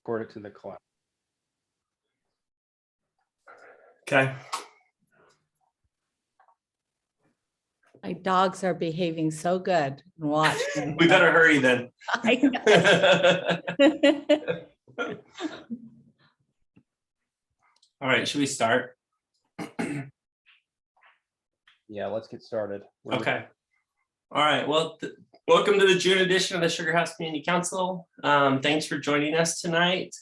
record it to the cloud. Okay. My dogs are behaving so good. Watch them. We better hurry then. I know. All right, should we start? Yeah, let's get started. Okay. All right, well, welcome to the June edition of the Sugar House Community Council. Thanks for joining us tonight.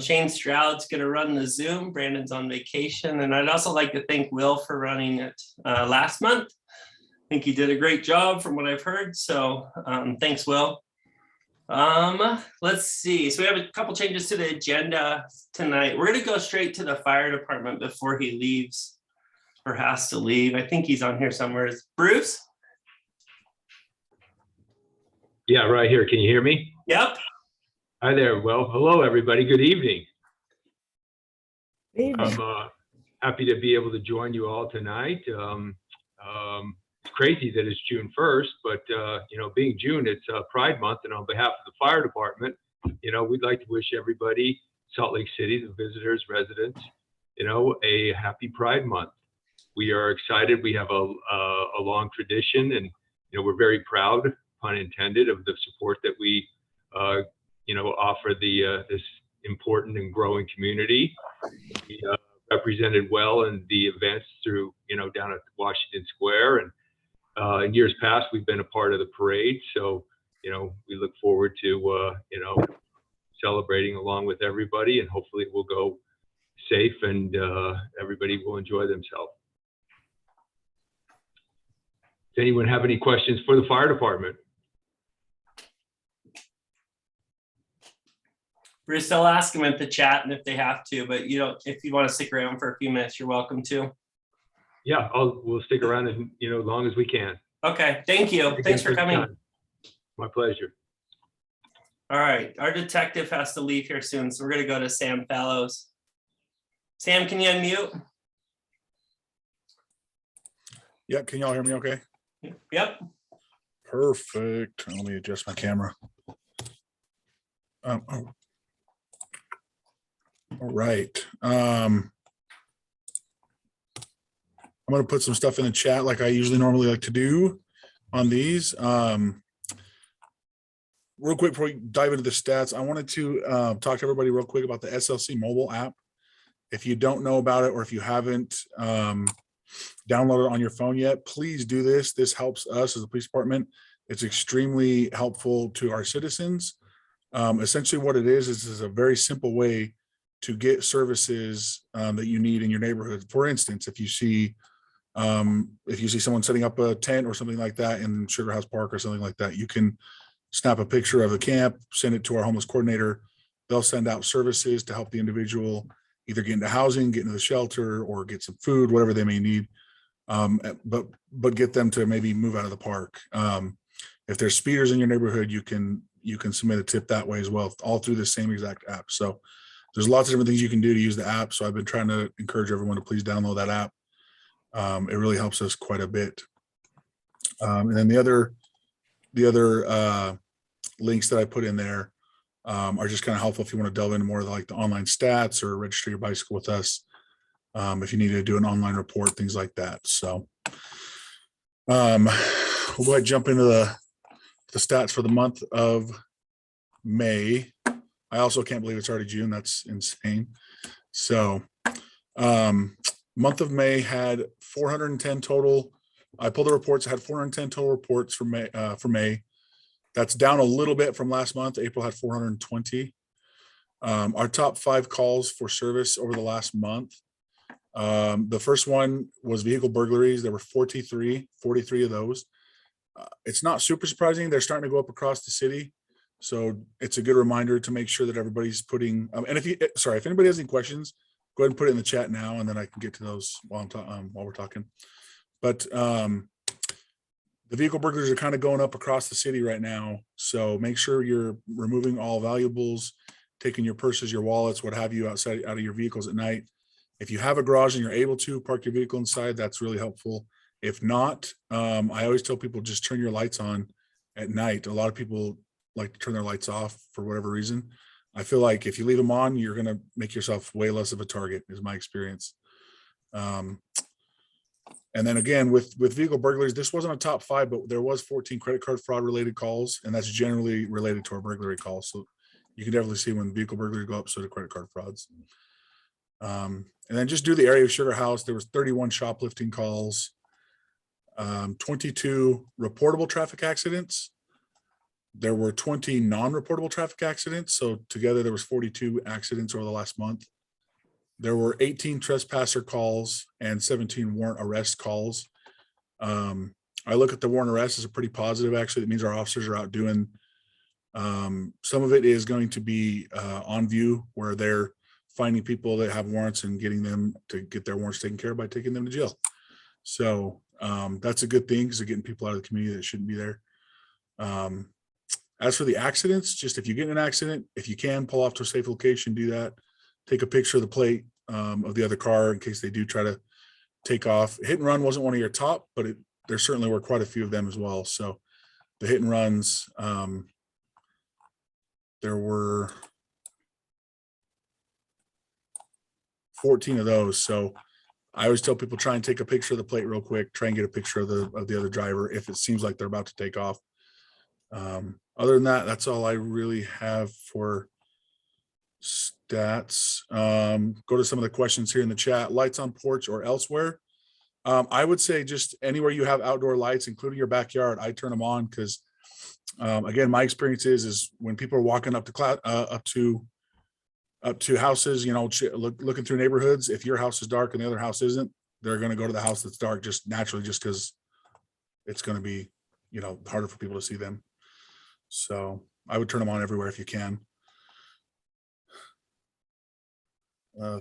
Shane Stroud's going to run the Zoom. Brandon's on vacation. And I'd also like to thank Will for running it last month. I think he did a great job from what I've heard. So thanks, Will. Let's see. So we have a couple changes to the agenda tonight. We're going to go straight to the fire department before he leaves or has to leave. I think he's on here somewhere. Is Bruce? Yeah, right here. Can you hear me? Yep. Hi there. Well, hello, everybody. Good evening. Evening. I'm happy to be able to join you all tonight. It's crazy that it's June 1st, but, being June, it's Pride Month. And on behalf of the fire department, we'd like to wish everybody, Salt Lake City, the visitors, residents, a happy Pride Month. We are excited. We have a long tradition, and, we're very proud, pun intended, of the support that we offer this important and growing community. We represented well in the events through, down at Washington Square, and in years past, we've been a part of the parade. So, we look forward to, celebrating along with everybody, and hopefully it will go safe and everybody will enjoy themselves. Does anyone have any questions for the fire department? Bruce, they'll ask them at the chat and if they have to, but if you want to stick around for a few minutes, you're welcome to. Yeah, we'll stick around as long as we can. Okay, thank you. Thanks for coming. My pleasure. All right, our detective has to leave here soon, so we're going to go to Sam Fallows. Sam, can you unmute? Yeah, can y'all hear me okay? Yep. Perfect. Let me adjust my camera. All right. I'm going to put some stuff in the chat like I usually normally like to do on these. Real quick before we dive into the stats, I wanted to talk to everybody real quick about the SLC mobile app. If you don't know about it, or if you haven't downloaded it on your phone yet, please do this. This helps us as a police department. It's extremely helpful to our citizens. Essentially what it is a very simple way to get services that you need in your neighborhood. For instance, if you see someone setting up a tent or something like that in Sugar House Park or something like that, you can snap a picture of the camp, send it to our homeless coordinator. They'll send out services to help the individual either get into housing, get into the shelter, or get some food, whatever they may need. But get them to maybe move out of the park. If there's speeders in your neighborhood, you can submit a tip that way as well, all through the same exact app. So there's lots of different things you can do to use the app. So I've been trying to encourage everyone to please download that app. It really helps us quite a bit. And then the other links that I put in there are just kind of helpful if you want to delve into more of like the online stats or register your bicycle with us. If you need to do an online report, things like that. So we'll go ahead and jump into the stats for the month of May. I also can't believe it's already June. That's insane. So month of May had 410 total. I pulled the reports. I had 410 total reports for May. That's down a little bit from last month. April had 420. Our top 5 calls for service over the last month. The first one was vehicle burglaries. There were 43 of those. It's not super surprising. They're starting to go up across the city. So it's a good reminder to make sure that everybody's putting, and if anybody has any questions, go ahead and put it in the chat now, and then I can get to those while we're talking. But the vehicle burglaries are kind of going up across the city right now. So make sure you're removing all valuables, taking your purses, your wallets, what have you, out of your vehicles at night. If you have a garage and you're able to park your vehicle inside, that's really helpful. If not, I always tell people just turn your lights on at night. A lot of people like to turn their lights off for whatever reason. I feel like if you leave them on, you're going to make yourself way less of a target, is my experience. And then again, with vehicle burglaries, this wasn't a top 5, but there was 14 credit card fraud related calls, and that's generally related to our burglary calls. So you can definitely see when vehicle burglary go up, so do credit card frauds. And then just do the area of Sugar House. There was 31 shoplifting calls, 22 reportable traffic accidents. There were 20 non-reportable traffic accidents. So together there was 42 accidents over the last month. There were 18 trespasser calls and 17 warrant arrest calls. I look at the warrant arrest as a pretty positive, actually. It means our officers are out doing, some of it is going to be on view, where they're finding people that have warrants and getting them to get their warrants taken care of by taking them to jail. So that's a good thing, because they're getting people out of the community that shouldn't be there. As for the accidents, just if you get in an accident, if you can pull off to a safe location, do that. Take a picture of the plate of the other car in case they do try to take off. Hit and run wasn't one of your top, but there certainly were quite a few of them as well. So the hit and runs, there were 14 of those. So I always tell people, try and take a picture of the plate real quick, try and get a picture of the other driver if it seems like they're about to take off. Other than that, that's all I really have for stats. Go to some of the questions here in the chat. Lights on porch or elsewhere. I would say just anywhere you have outdoor lights, including your backyard, I turn them on, because again, my experience is when people are walking up to houses, you know, looking through neighborhoods, if your house is dark and the other house isn't, they're going to go to the house that's dark just naturally, just because it's going to be, you know, harder for people to see them. So I would turn them on everywhere if you can.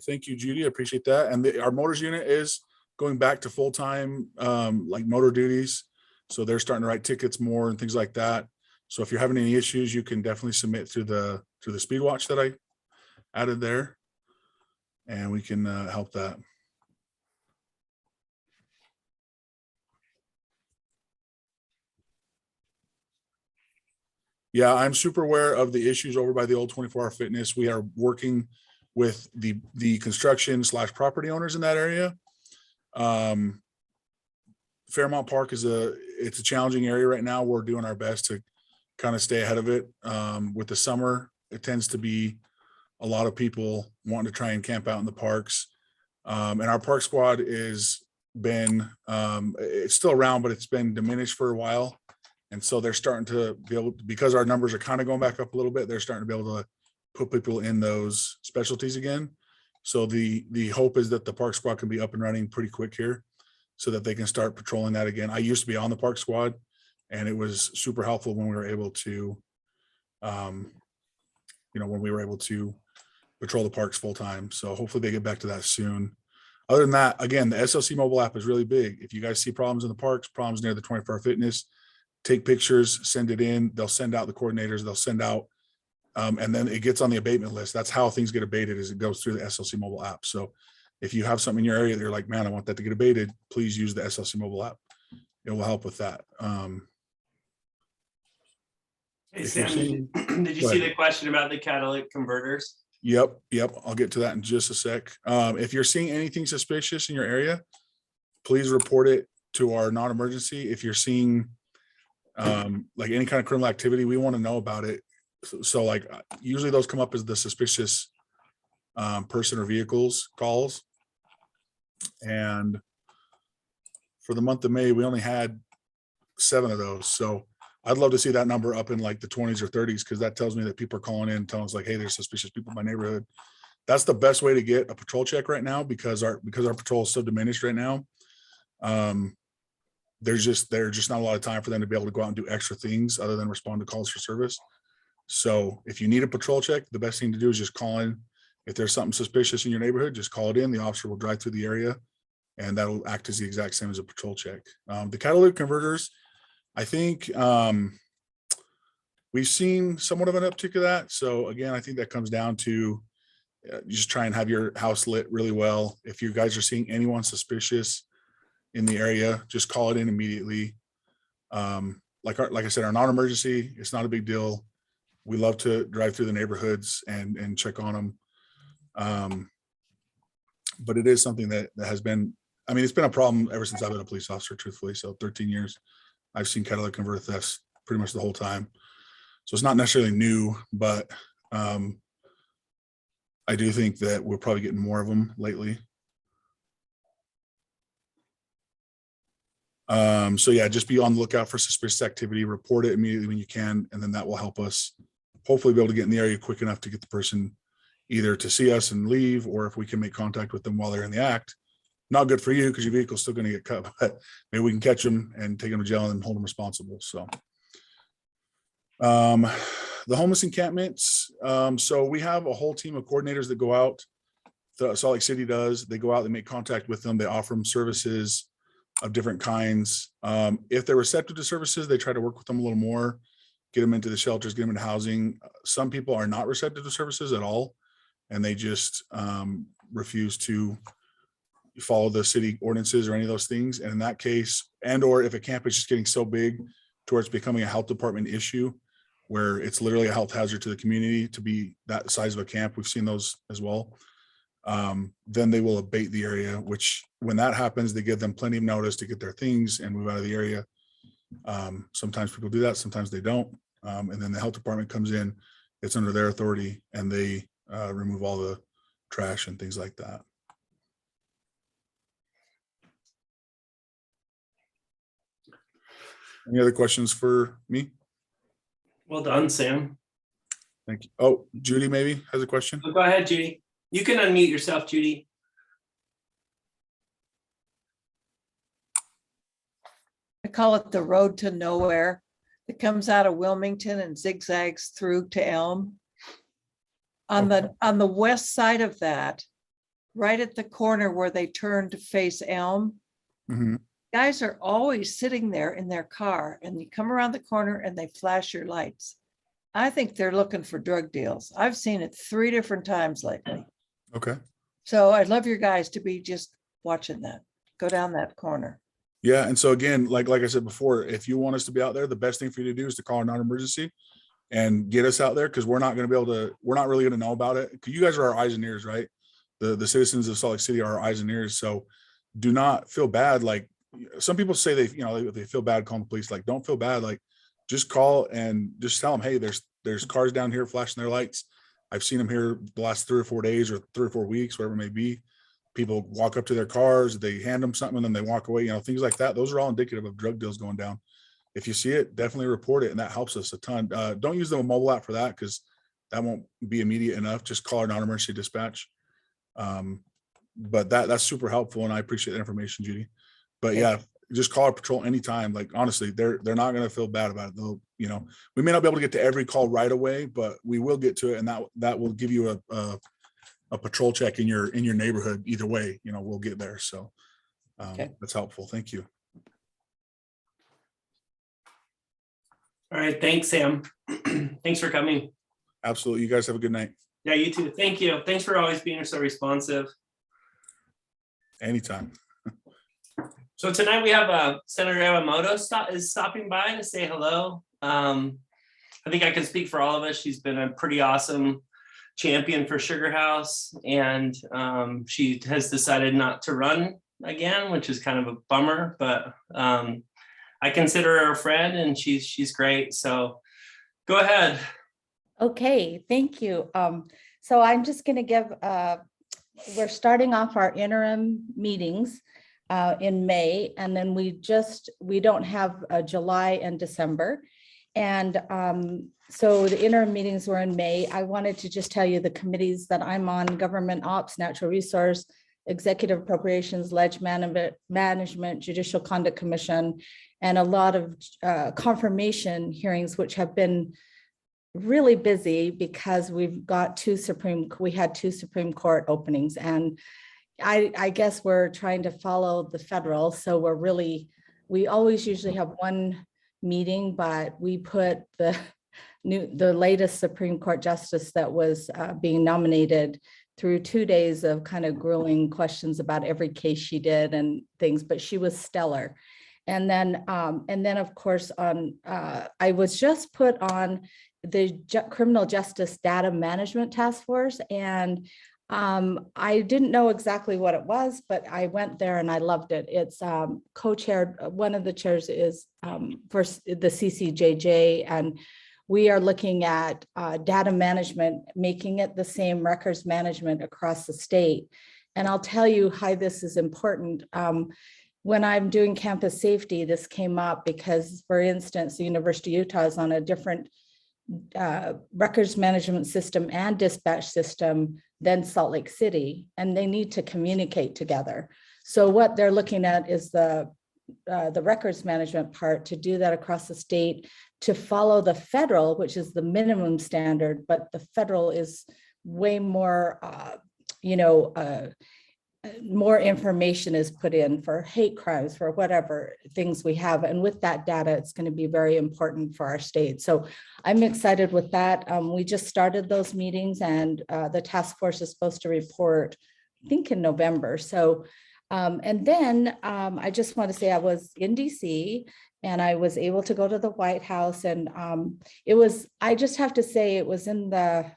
Thank you, Judy. I appreciate that. And our motors unit is going back to full-time, like motor duties. So they're starting to write tickets more and things like that. So if you're having any issues, you can definitely submit through the speed watch that I added there, and we can help that. Yeah, I'm super aware of the issues over by the old 24-hour fitness. We are working with the construction / property owners in that area. Fairmount Park it's a challenging area right now. We're doing our best to kind of stay ahead of it. With the summer, it tends to be a lot of people wanting to try and camp out in the parks. And our park squad it's still around, but it's been diminished for a while. And so they're starting to be able, because our numbers are kind of going back up a little bit, they're starting to be able to put people in those specialties again. So the hope is that the park squad can be up and running pretty quick here, so that they can start patrolling that again. I used to be on the park squad, and it was super helpful when we were able to, when we were able to patrol the parks full time. So hopefully they get back to that soon. Other than that, again, the SLC mobile app is really big. If you guys see problems in the parks, problems near the 24-hour fitness, take pictures, send it in. They'll send out the coordinators. They'll send out, and then it gets on the abatement list. That's how things get abated, is it goes through the SLC mobile app. So if you have something in your area that you're like, man, I want that to get abated, please use the SLC mobile app. It will help with that. Hey, If you're Sam, seeing- did you Go see ahead. the question about the catalytic converters? Yep. I'll get to that in just a sec. If you're seeing anything suspicious in your area, please report it to our non-emergency. If you're seeing like any kind of criminal activity, we want to know about it. So like usually those come up as the suspicious person or vehicles calls. And for the month of May, we only had 7 of those. So I'd love to see that number up in like the 20s or 30s, because that tells me that people are calling in, telling us like, hey, there's suspicious people in my neighborhood. That's the best way to get a patrol check right now, because our patrol is so diminished right now. There's just not a lot of time for them to be able to go out and do extra things other than respond to calls for service. So if you need a patrol check, the best thing to do is just call in. If there's something suspicious in your neighborhood, just call it in. The officer will drive through the area, and that'll act as the exact same as a patrol check. The catalytic converters, I think we've seen somewhat of an uptick of that. So again, I think that comes down to just try and have your house lit really well. If you guys are seeing anyone suspicious in the area, just call it in immediately. Like I said, our non-emergency, it's not a big deal. we love to drive through the neighborhoods and check on them. But it is something that has been, I mean, it's been a problem ever since I've been a police officer, truthfully. So 13 years, I've seen catalytic converter thefts pretty much the whole time. So it's not necessarily new, but I do think that we're probably getting more of them lately. So yeah, just be on the lookout for suspicious activity, report it immediately when you can, and then that will help us hopefully be able to get in the area quick enough to get the person either to see us and leave, or if we can make contact with them while they're in the act. Not good for you because your vehicle's still going to get cut, but maybe we can catch them and take them to jail and hold them responsible. So the homeless encampments. So we have a whole team of coordinators that go out. Salt Lake City does. They go out, they make contact with them. They offer them services of different kinds. If they're receptive to services, they try to work with them a little more, get them into the shelters, get them into housing. Some people are not receptive to services at all, and they just refuse to follow the city ordinances or any of those things. And in that case, and or if a camp is just getting so big towards becoming a health department issue, where it's literally a health hazard to the community to be that size of a camp, we've seen those as well, then they will abate the area, which when that happens, they give them plenty of notice to get their things and move out of the area. Sometimes people do that, sometimes they don't. And then the health department comes in, it's under their authority, and they remove all the trash and things like that. Any other questions for me? Well done, Sam. Thank you. Oh, Judy maybe has a question. Go ahead, Judy. You can unmute yourself, Judy. I call it the road to nowhere. It comes out of Wilmington and zigzags through to Elm. On the west side of that, right at the corner where they turn to face Elm, Mhm. guys are always sitting there in their car, and you come around the corner and they flash your lights. I think they're looking for drug deals. I've seen it 3 different times lately. Okay. So I'd love your guys to be just watching that. Go down that corner. Yeah. And so again, like I said before, if you want us to be out there, the best thing for you to do is to call a non-emergency and get us out there, because we're not going to be able to, we're not really going to know about it. Because you guys are our eyes and ears, right? The citizens of Salt Lake City are our eyes and ears. So do not feel bad. Like some people say they feel bad calling the police. Like, don't feel bad. Like, just call and just tell them, hey, there's cars down here flashing their lights. I've seen them here the last 3 or 4 days or 3 or 4 weeks, whatever it may be. People walk up to their cars, they hand them something, and then they walk away, things like that. Those are all indicative of drug deals going down. If you see it, definitely report it, and that helps us a ton. Don't use the mobile app for that, because that won't be immediate enough. Just call our non-emergency dispatch. But that's super helpful, and I appreciate the information, Judy. But yeah, just call our patrol anytime. Like, honestly, they're not going to feel bad about it. They'll, we may not be able to get to every call right away, but we will get to it, and that will give you a patrol check in your neighborhood. Either way, we'll get there. So that's helpful. Thank you. All right, thanks, Sam. Thanks for coming. Absolutely. You guys have a good night. Yeah, you too. Thank you. Thanks for always being so responsive. Anytime. So tonight we have Senator Yamamoto is stopping by to say hello. I think I can speak for all of us. She's been a pretty awesome champion for Sugar House, and she has decided not to run again, which is kind of a bummer, but I consider her a friend, and she's great. So go ahead. Okay, thank you. So I'm just going to give, we're starting off our interim meetings in May, and then we don't have July and December. And so the interim meetings were in May. I wanted to just tell you the committees that I'm on: Government Ops, Natural Resource, Executive Appropriations, Ledge Management, Judicial Conduct Commission, and a lot of confirmation hearings, which have been really busy because we had 2 Supreme Court openings, and I guess we're trying to follow the federal. So we always usually have 1 meeting, but we put the latest Supreme Court justice that was being nominated through 2 days of kind of grueling questions about every case she did and things, but she was stellar. And then of course I was just put on the Criminal Justice Data Management Task Force. And I didn't know exactly what it was, but I went there and I loved it. It's co-chaired, one of the chairs is for the CCJJ, and we are looking at data management, making it the same records management across the state. And I'll tell you how this is important. When I'm doing campus safety, this came up because, for instance, the University of Utah is on a different records management system and dispatch system than Salt Lake City, and they need to communicate together. So what they're looking at is the records management part, to do that across the state, to follow the federal, which is the minimum standard, but the federal is way more, more information is put in for hate crimes, for whatever things we have. And with that data, it's going to be very important for our state. So I'm excited with that. We just started those meetings, and the task force is supposed to report, I think, in November. So, and then I just want to say I was in DC and I was able to go to the White House, and I just have to say it was in the,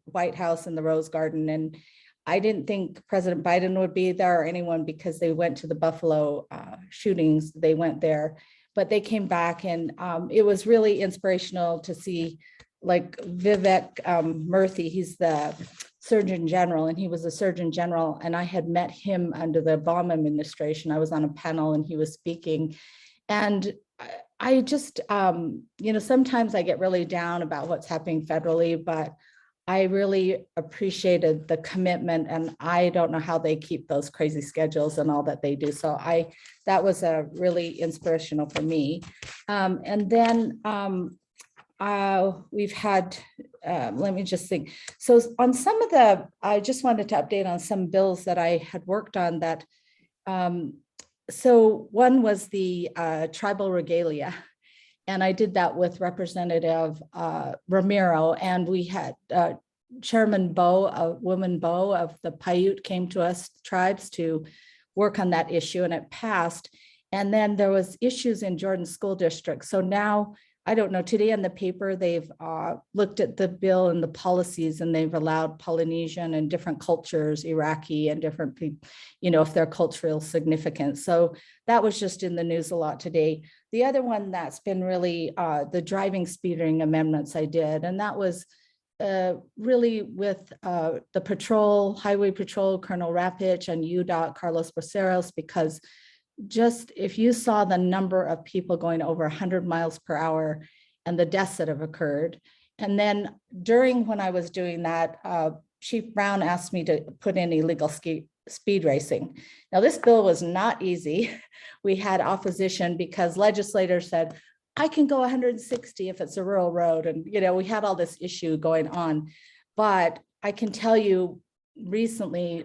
White House in the Rose Garden. And I didn't think President Biden would be there or anyone, because they went to the Buffalo shootings. They went there, but they came back, and it was really inspirational to see, like, Vivek Murthy. He's the Surgeon General, and he was a Surgeon General, and I had met him under the Obama administration. I was on a panel and he was speaking, and I just, sometimes I get really down about what's happening federally, but I really appreciated the commitment, and I don't know how they keep those crazy schedules and all that they do. So that was a really inspirational for me. And then we've had, let me just think. So on some of I just wanted to update on some bills that I had worked on that. So one was the tribal regalia. And I did that with Representative Ramiro, and we had Chairman Bowe, Woman Bowe of the Paiute, came to us tribes to work on that issue, and it passed. And then there was issues in Jordan School District. So now, I don't know, today in the paper, they've looked at the bill and the policies, and they've allowed Polynesian and different cultures, Iraqi and different people, if they're cultural significant. So that was just in the news a lot today. The other one that's been really the driving speeding amendments I did, and that was really with the Highway Patrol, Colonel Rapich, and UDOT, Carlos Braceros, because just if you saw the number of people going over 100 miles per hour and the deaths that have occurred. And then when I was doing that, Chief Brown asked me to put in illegal speed racing. Now, this bill was not easy. We had opposition because legislators said, I can go 160 if it's a rural road. And, we had all this issue going on. But I can tell you recently,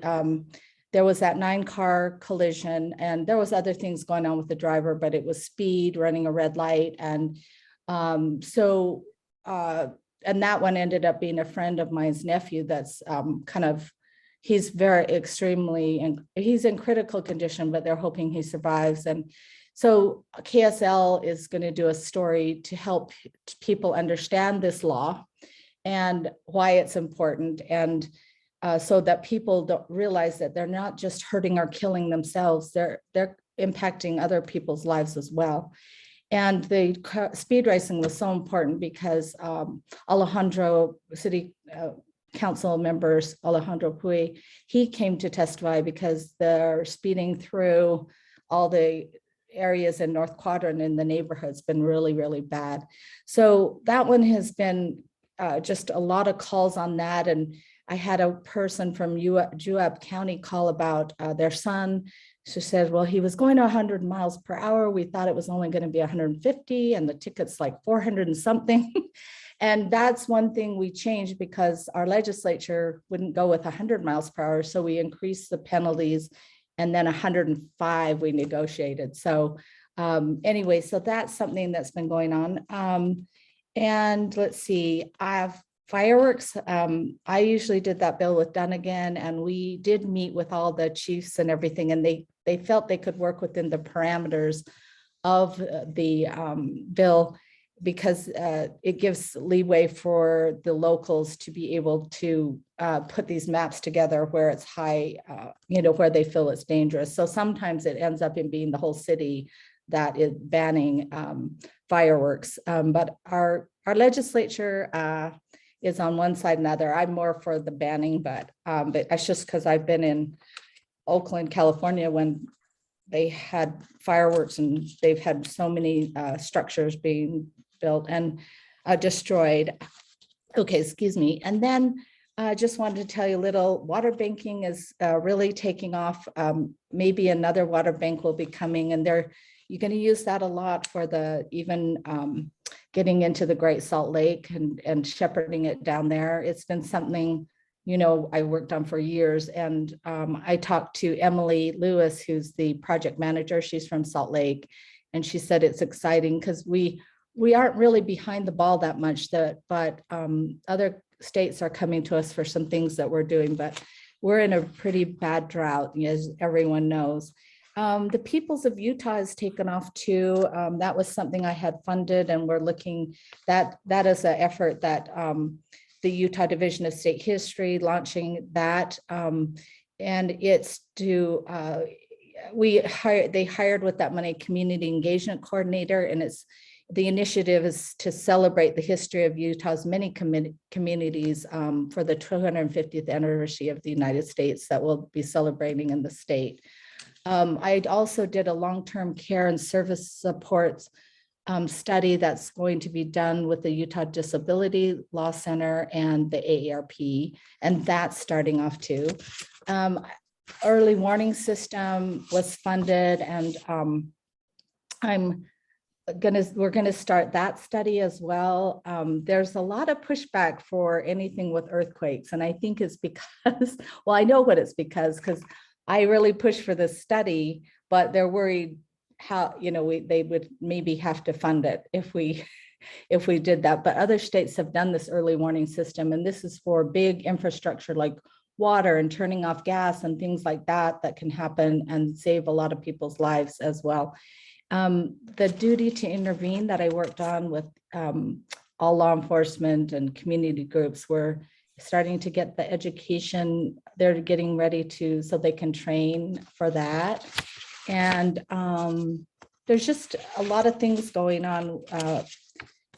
there was that 9-car collision, and there was other things going on with the driver, but it was speed, running a red light. And and that one ended up being a friend of mine's nephew that's he's he's in critical condition, but they're hoping he survives. And so KSL is going to do a story to help people understand this law and why it's important, and so that people don't realize that they're not just hurting or killing themselves, they're impacting other people's lives as well. And the speed racing was so important because Alejandro, City Council members, Alejandro Puy, he came to testify because they're speeding through all the areas in North Quadrant in the neighborhood's been really, really bad. So that one has been just a lot of calls on that. And I had a person from Juab County call about their son. She said, well, he was going to 100 miles per hour. We thought it was only going to be 150, and the ticket's like 400 and something. And that's one thing we changed because our legislature wouldn't go with 100 miles per hour. So we increased the penalties, and then 105 we negotiated. So anyway, so that's something that's been going on. And let's see, fireworks, I usually did that bill with Dunnigan, and we did meet with all the chiefs and everything, and they felt they could work within the parameters of the bill. because it gives leeway for the locals to be able to put these maps together where it's high, where they feel it's dangerous. So sometimes it ends up in being the whole city that is banning fireworks. But our legislature is on one side and another. I'm more for the banning, but that's just because I've been in Oakland, California, when they had fireworks and they've had so many structures being built and destroyed. Okay, excuse me. And then I just wanted to tell you a little, water banking is really taking off. Maybe another water bank will be coming, and you're going to use that a lot for even getting into the Great Salt Lake and shepherding it down there. It's been something, I worked on for years. And I talked to Emily Lewis, who's the project manager. She's from Salt Lake. And she said it's exciting because we aren't really behind the ball that much, but other states are coming to us for some things that we're doing, but we're in a pretty bad drought, as everyone knows. The Peoples of Utah has taken off too. That was something I had funded, and we're looking that is an effort that the Utah Division of State History launching that, and it's to they hired with that money community engagement coordinator, and the initiative is to celebrate the history of Utah's many communities for the 250th anniversary of the United States that we'll be celebrating in the state. I also did a long-term care and service supports study that's going to be done with the Utah Disability Law Center and the AARP, and that's starting off too. Early warning system was funded, and we're gonna start that study as well. There's a lot of pushback for anything with earthquakes, and I think it's because, well, I know what it's because I really push for this study, but they're worried how, they would maybe have to fund it if we did that. But other states have done this early warning system, and this is for big infrastructure like water and turning off gas and things like that can happen and save a lot of people's lives as well. The duty to intervene that I worked on with all law enforcement and community groups, we're starting to get the education. They're getting ready so they can train for that. And there's just a lot of things going on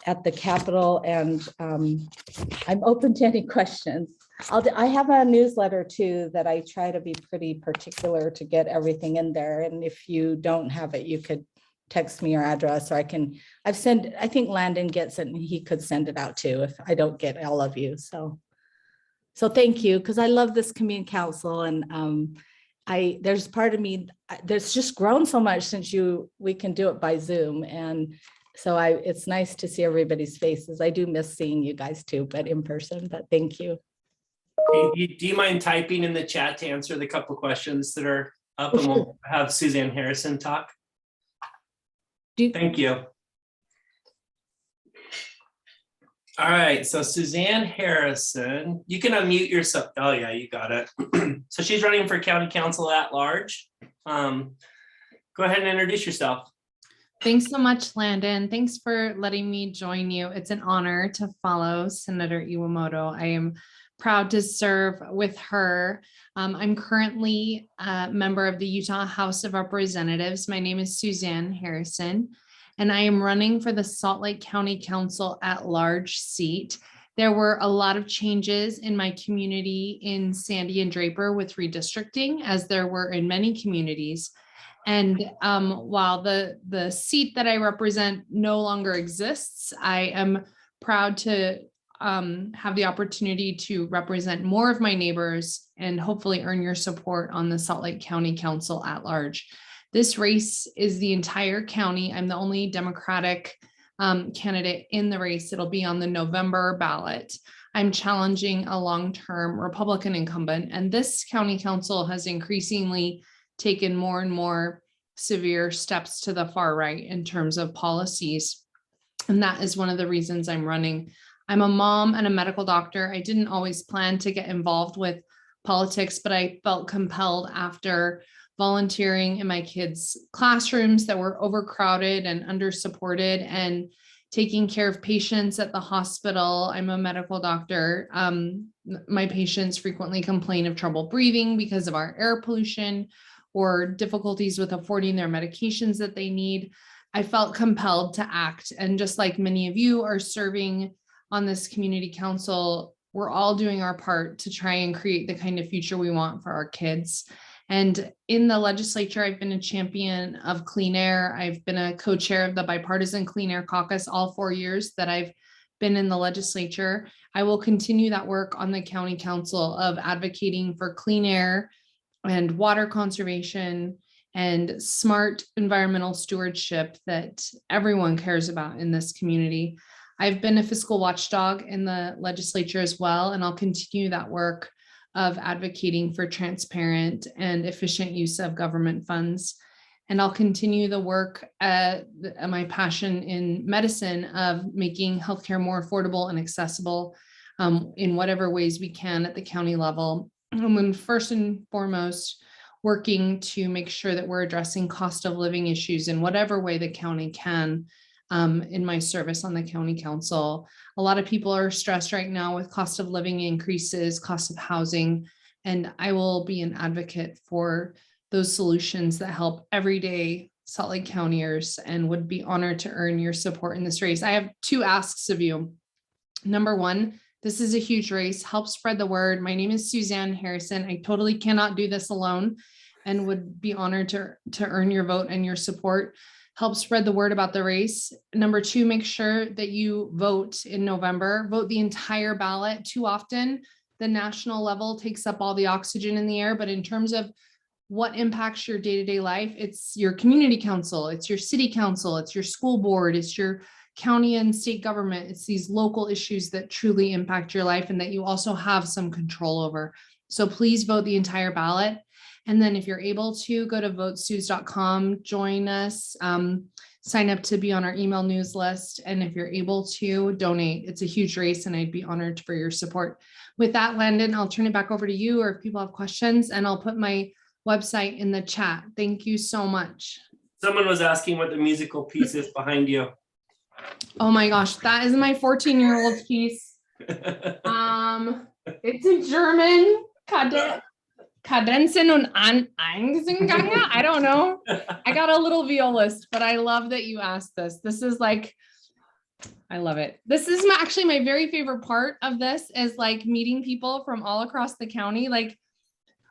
at the Capitol, and I'm open to any questions. I have a newsletter too that I try to be pretty particular to get everything in there. And if you don't have it, you could text me your address, or I think Landon gets it and he could send it out too if I don't get all of you. So thank you, because I love this community council, and there's part of me there's just grown so much since we can do it by Zoom, and so it's nice to see everybody's faces. I do miss seeing you guys too, but in person. But thank you. Do you mind typing in the chat to answer the couple of questions that are up, and we'll have Suzanne Harrison talk? Thank you. All right, so Suzanne Harrison, you can unmute yourself. Oh yeah, you got it. So she's running for county council at large. Go ahead and introduce yourself. Thanks so much, Landon. Thanks for letting me join you. It's an honor to follow Senator Iwamoto. I am proud to serve with her. I'm currently a member of the Utah House of Representatives. My name is Suzanne Harrison, and I am running for the Salt Lake County Council at large seat. There were a lot of changes in my community in Sandy and Draper with redistricting, as there were in many communities. And while the seat that I represent no longer exists, I am proud to have the opportunity to represent more of my neighbors and hopefully earn your support on the Salt Lake County Council at large. This race is the entire county. I'm the only Democratic candidate in the race. It'll be on the November ballot. I'm challenging a long-term Republican incumbent, and this county council has increasingly taken more and more severe steps to the far right in terms of policies. And that is one of the reasons I'm running. I'm a mom and a medical doctor. I didn't always plan to get involved with politics, but I felt compelled after volunteering in my kids' classrooms that were overcrowded and undersupported, and taking care of patients at the hospital. I'm a medical doctor. My patients frequently complain of trouble breathing because of our air pollution or difficulties with affording their medications that they need. I felt compelled to act. And just like many of you are serving on this community council, we're all doing our part to try and create the kind of future we want for our kids. And in the legislature, I've been a champion of clean air. I've been a co-chair of the Bipartisan Clean Air Caucus all 4 years that I've been in the legislature. I will continue that work on the county council of advocating for clean air and water conservation and smart environmental stewardship that everyone cares about in this community. I've been a fiscal watchdog in the legislature as well, and I'll continue that work of advocating for transparent and efficient use of government funds. And I'll continue the work, my passion in medicine of making healthcare more affordable and accessible in whatever ways we can at the county level. And when first and foremost, working to make sure that we're addressing cost of living issues in whatever way the county can. In my service on the county council, a lot of people are stressed right now with cost of living increases, cost of housing, and I will be an advocate for those solutions that help everyday Salt Lake Countyers, and would be honored to earn your support in this race. I have 2 asks of you. Number 1, this is a huge race. Help spread the word. My name is Suzanne Harrison. I totally cannot do this alone and would be honored to earn your vote and your support. Help spread the word about the race. Number 2, make sure that you vote in November. Vote the entire ballot. Too often, the national level takes up all the oxygen in the air, but in terms of what impacts your day-to-day life, it's your community council, it's your city council, it's your school board, it's your county and state government. It's these local issues that truly impact your life and that you also have some control over. So please vote the entire ballot. And then if you're able to, go to votesuze.com, join us, sign up to be on our email news list. And if you're able to, donate. It's a huge race and I'd be honored for your support. With that, Landon, I'll turn it back over to you, or if people have questions, and I'll put my website in the chat. Thank you so much. Someone was asking what the musical piece is behind you. Oh my gosh, that is my 14-year-old piece. It's in German. Kadenzen und Eingesungen. I don't know. I got a little violist, but I love that you asked this. This is like, I love it. This is actually my very favorite part of this, is like meeting people from all across the county. Like,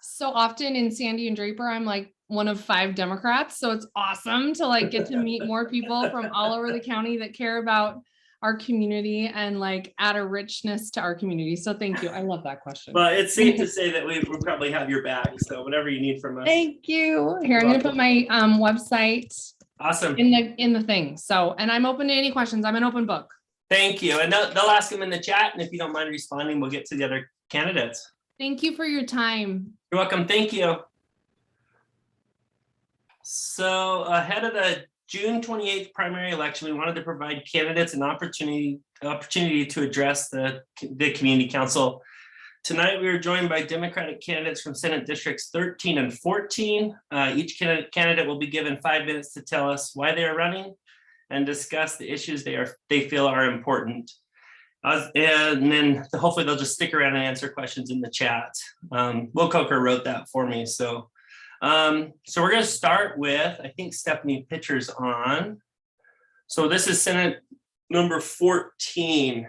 so often in Sandy and Draper, I'm like one of 5 Democrats. So it's awesome to like get to meet more people from all over the county that care about our community and like add a richness to our community. So thank you. I love that question. Well, it's safe to say that we probably have your back. So whatever you need from us. Thank you. Here, I'm going to put my website Awesome. in the thing. So, and I'm open to any questions. I'm an open book. Thank you. And they'll ask them in the chat. And if you don't mind responding, we'll get to the other candidates. Thank you for your time. You're welcome. Thank you. So ahead of the June 28th primary election, we wanted to provide candidates an opportunity to address the community council. Tonight, we are joined by Democratic candidates from Senate Districts 13 and 14. Each candidate will be given 5 minutes to tell us why they are running and discuss the issues they feel are important. And then hopefully they'll just stick around and answer questions in the chat. Will Coker wrote that for me. So we're going to start with, I think Stephanie Pitcher's on. So this is Senate number 14.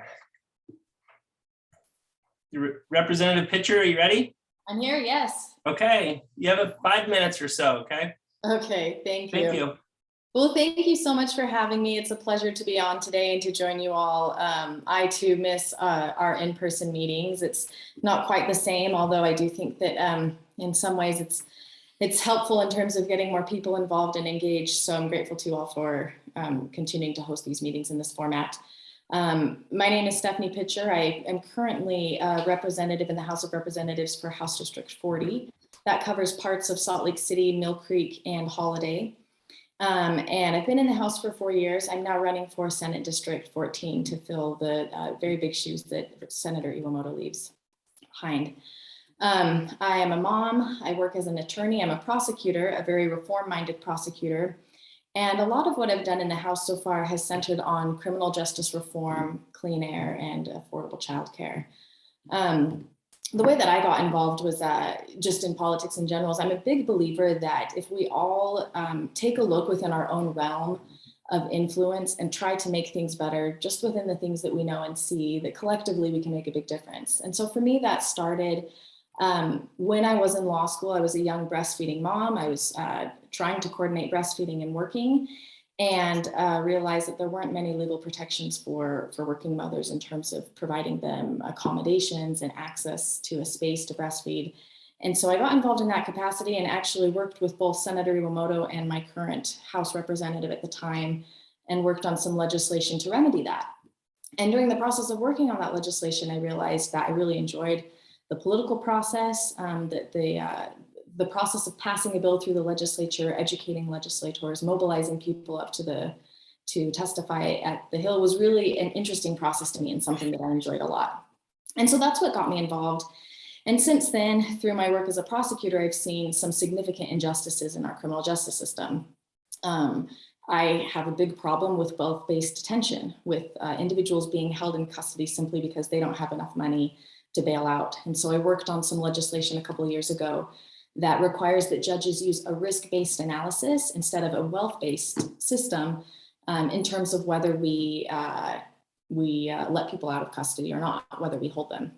Representative Pitcher, are you ready? I'm here, yes. Okay, you have 5 minutes or so, okay? Okay, thank you. Thank you. Well, thank you so much for having me. It's a pleasure to be on today and to join you all. I too miss our in-person meetings. It's not quite the same, although I do think that in some ways it's helpful in terms of getting more people involved and engaged. So I'm grateful to you all for continuing to host these meetings in this format. My name is Stephanie Pitcher. I am currently a representative in the House of Representatives for House District 40. That covers parts of Salt Lake City, Mill Creek, and Holiday. And I've been in the House for 4 years. I'm now running for Senate District 14 to fill the very big shoes that Senator Iwamoto leaves behind. I am a mom. I work as an attorney. I'm a prosecutor, a very reform-minded prosecutor. And a lot of what I've done in the House so far has centered on criminal justice reform, clean air, and affordable childcare. The way that I got involved was just in politics in general. I'm a big believer that if we all take a look within our own realm of influence and try to make things better just within the things that we know and see, that collectively we can make a big difference. And so for me, that started when I was in law school. I was a young breastfeeding mom. I was trying to coordinate breastfeeding and working, and realized that there weren't many legal protections for working mothers in terms of providing them accommodations and access to a space to breastfeed. And so I got involved in that capacity and actually worked with both Senator Iwamoto and my current House representative at the time, and worked on some legislation to remedy that. And during the process of working on that legislation, I realized that I really enjoyed the political process, the process of passing a bill through the legislature, educating legislators, mobilizing people up to testify at the Hill was really an interesting process to me and something that I enjoyed a lot. And so that's what got me involved. And since then, through my work as a prosecutor, I've seen some significant injustices in our criminal justice system. I have a big problem with wealth-based detention, with individuals being held in custody simply because they don't have enough money to bail out. And so I worked on some legislation a couple of years ago that requires that judges use a risk-based analysis instead of a wealth-based system in terms of whether we let people out of custody or not, whether we hold them.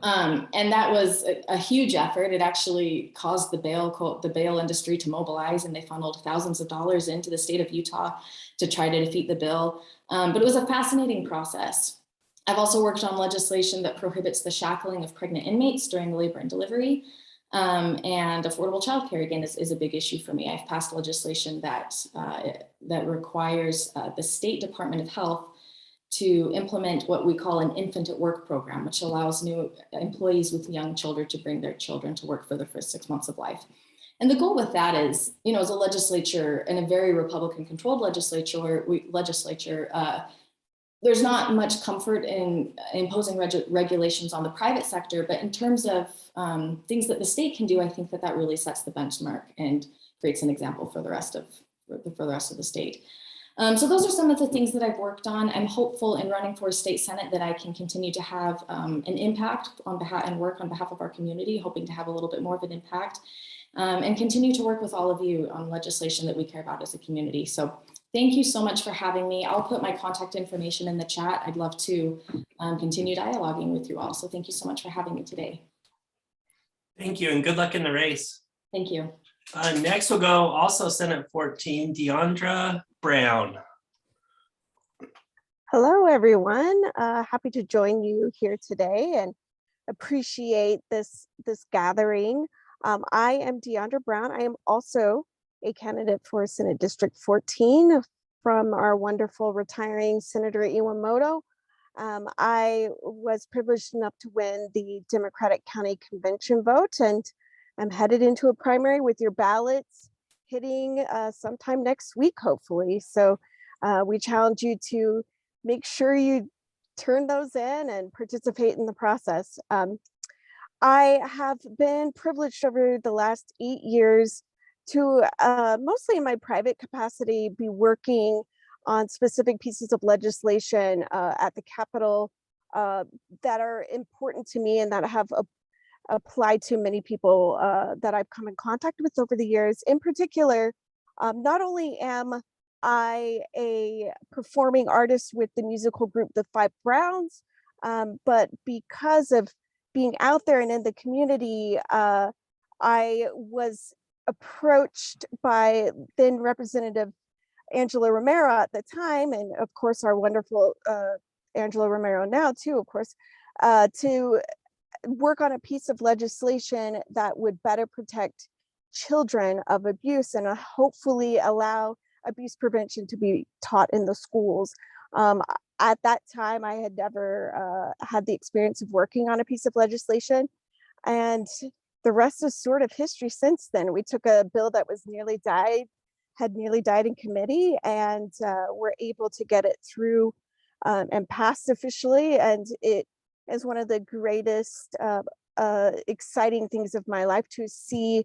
And that was a huge effort. It actually caused the bail industry to mobilize, and they funneled thousands of dollars into the state of Utah to try to defeat the bill. But it was a fascinating process. I've also worked on legislation that prohibits the shackling of pregnant inmates during labor and delivery. And affordable childcare, again, is a big issue for me. I've passed legislation that requires the State Department of Health to implement what we call an infant at work program, which allows new employees with young children to bring their children to work for the first 6 months of life. And the goal with that is, as a legislature, in a very Republican controlled legislature, there's not much comfort in imposing regulations on the private sector, but in terms of things that the state can do, I think that really sets the benchmark and creates an example for the rest of the state. So those are some of the things that I've worked on. I'm hopeful in running for a state senate that I can continue to have an impact on behalf and work on behalf of our community, hoping to have a little bit more of an impact, and continue to work with all of you on legislation that we care about as a community. So thank you so much for having me. I'll put my contact information in the chat. I'd love to continue dialoguing with you all. So thank you so much for having me today. Thank you, and good luck in the race. Thank you. Next we'll go also Senate 14, Deandra Brown. Hello, everyone. Happy to join you here today and appreciate this gathering. I am Deandra Brown. I am also a candidate for Senate District 14 from our wonderful retiring Senator Iwamoto. I was privileged enough to win the Democratic County Convention vote, and I'm headed into a primary with your ballots hitting sometime next week, hopefully. So we challenge you to make sure you turn those in and participate in the process. I have been privileged over the last 8 years to mostly in my private capacity be working on specific pieces of legislation at the Capitol that are important to me and that have applied to many people that I've come in contact with over the years. In particular, not only am I a performing artist with the musical group The Five Browns, but because of being out there and in the community, I was approached by then Representative Angela Romero at the time, and of course our wonderful Angela Romero now too, of course, to work on a piece of legislation that would better protect children of abuse and hopefully allow abuse prevention to be taught in the schools. At that time, I had never had the experience of working on a piece of legislation, and the rest is sort of history since then. We took a bill that was had nearly died in committee, and were able to get it through and passed officially. And it is one of the greatest exciting things of my life to see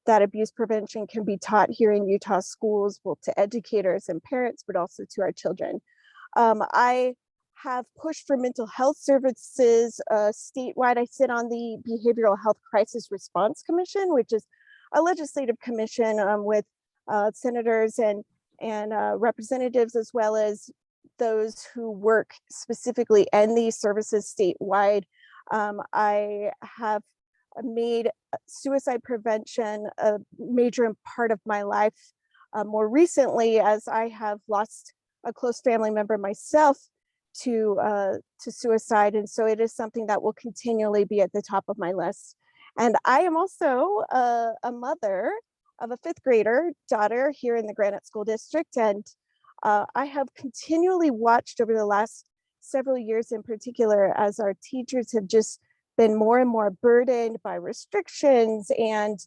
that abuse prevention can be taught here in Utah schools, both to educators and parents, but also to our children. I have pushed for mental health services statewide. I sit on the Behavioral Health Crisis Response Commission, which is a legislative commission with senators and representatives, as well as those who work specifically in these services statewide. I have made suicide prevention a major part of my life more recently, as I have lost a close family member myself to suicide. And so it is something that will continually be at the top of my list. And I am also a mother of a 5th grader daughter here in the Granite School District. And I have continually watched over the last several years in particular, as our teachers have just been more and more burdened by restrictions, and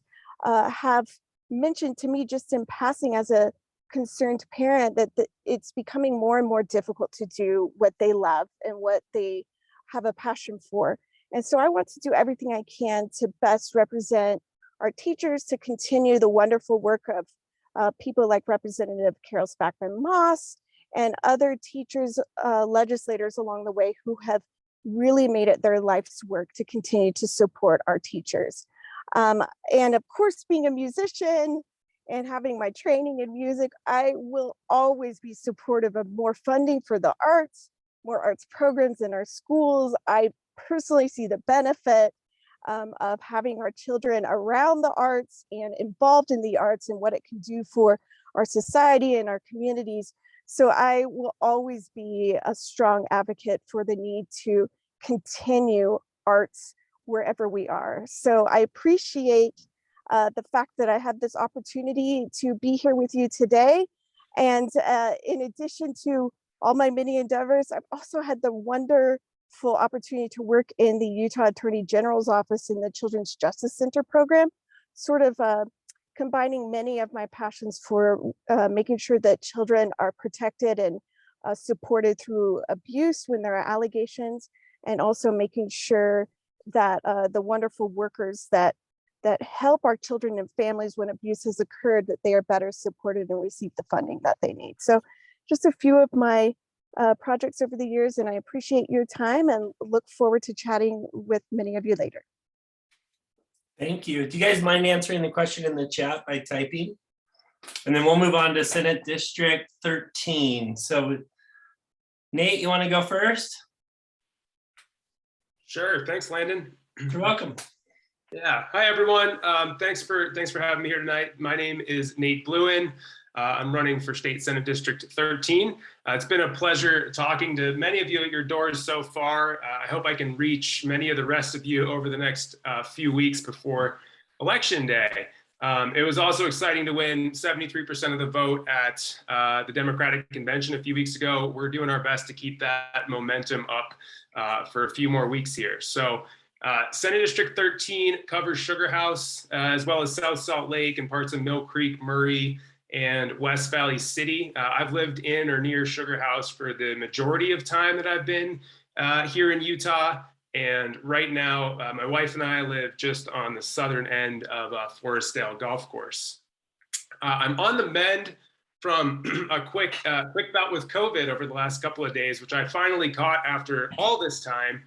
have mentioned to me just in passing as a concerned parent that it's becoming more and more difficult to do what they love and what they have a passion for. And so I want to do everything I can to best represent our teachers, to continue the wonderful work of people like Representative Carol Spackman Moss and other teachers, legislators along the way who have really made it their life's work to continue to support our teachers. And of course, being a musician and having my training in music, I will always be supportive of more funding for the arts, more arts programs in our schools. I personally see the benefit of having our children around the arts and involved in the arts and what it can do for our society and our communities. So I will always be a strong advocate for the need to continue arts wherever we are. So I appreciate the fact that I had this opportunity to be here with you today. And in addition to all my many endeavors, I've also had the wonderful opportunity to work in the Utah Attorney General's office in the Children's Justice Center program, sort of combining many of my passions for making sure that children are protected and supported through abuse when there are allegations, and also making sure that the wonderful workers that help our children and families when abuse has occurred, that they are better supported and receive the funding that they need. So just a few of my projects over the years, and I appreciate your time and look forward to chatting with many of you later. Thank you. Do you guys mind answering the question in the chat by typing? And then we'll move on to Senate District 13. So Nate, you want to go first? Sure. Thanks, Landon. You're welcome. Yeah. Hi, everyone. Thanks for having me here tonight. My name is Nate Bluin. I'm running for State Senate District 13. It's been a pleasure talking to many of you at your doors so far. I hope I can reach many of the rest of you over the next few weeks before Election Day. It was also exciting to win 73% of the vote at the Democratic Convention a few weeks ago. We're doing our best to keep that momentum up for a few more weeks here. So Senate District 13 covers Sugar House, as well as South Salt Lake and parts of Mill Creek, Murray, and West Valley City. I've lived in or near Sugar House for the majority of time that I've been here in Utah. And right now, my wife and I live just on the southern end of Forestdale Golf Course. I'm on the mend from a quick bout with COVID over the last couple of days, which I finally caught after all this time.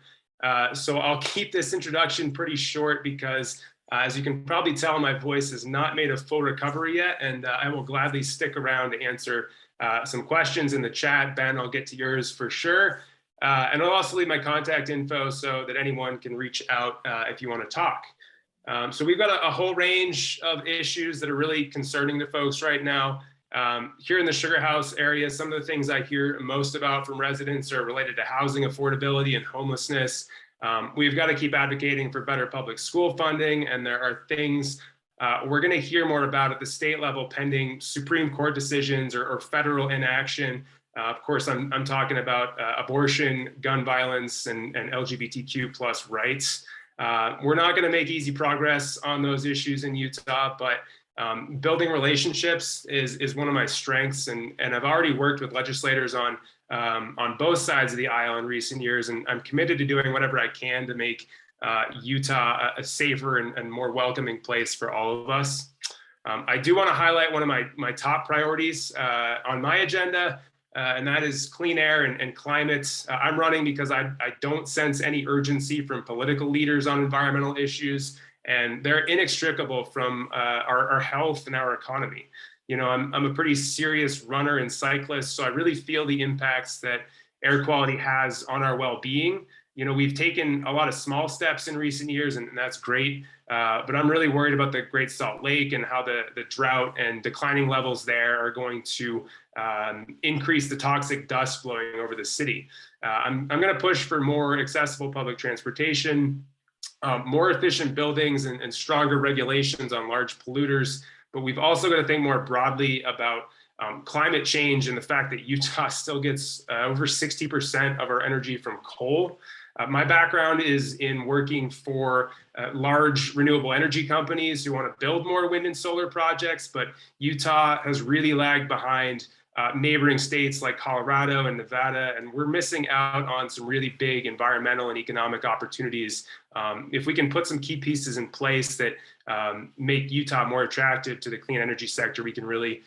So I'll keep this introduction pretty short because as you can probably tell, my voice has not made a full recovery yet, and I will gladly stick around to answer some questions in the chat. Ben, I'll get to yours for sure. And I'll also leave my contact info so that anyone can reach out if you want to talk. So we've got a whole range of issues that are really concerning to folks right now. Here in the Sugar House area, some of the things I hear most about from residents are related to housing affordability and homelessness. We've got to keep advocating for better public school funding, and there are things we're going to hear more about at the state level pending Supreme Court decisions or federal inaction. Of course, I'm talking about abortion, gun violence, and LGBTQ plus rights. We're not going to make easy progress on those issues in Utah, but building relationships is one of my strengths, and I've already worked with legislators on both sides of the aisle in recent years, and I'm committed to doing whatever I can to make Utah a safer and more welcoming place for all of us. I do want to highlight one of my top priorities on my agenda, and that is clean air and climate. I'm running because I don't sense any urgency from political leaders on environmental issues, and they're inextricable from our health and our economy. You know, I'm a pretty serious runner and cyclist, so I really feel the impacts that air quality has on our well-being. You know, we've taken a lot of small steps in recent years, and that's great. But I'm really worried about the Great Salt Lake and how the drought and declining levels there are going to increase the toxic dust blowing over the city. I'm going to push for more accessible public transportation, more efficient buildings, and stronger regulations on large polluters. But we've also got to think more broadly about climate change and the fact that Utah still gets over 60% of our energy from coal. My background is in working for large renewable energy companies who want to build more wind and solar projects, but Utah has really lagged behind neighboring states like Colorado and Nevada, and we're missing out on some really big environmental and economic opportunities. If we can put some key pieces in place that make Utah more attractive to the clean energy sector, we can really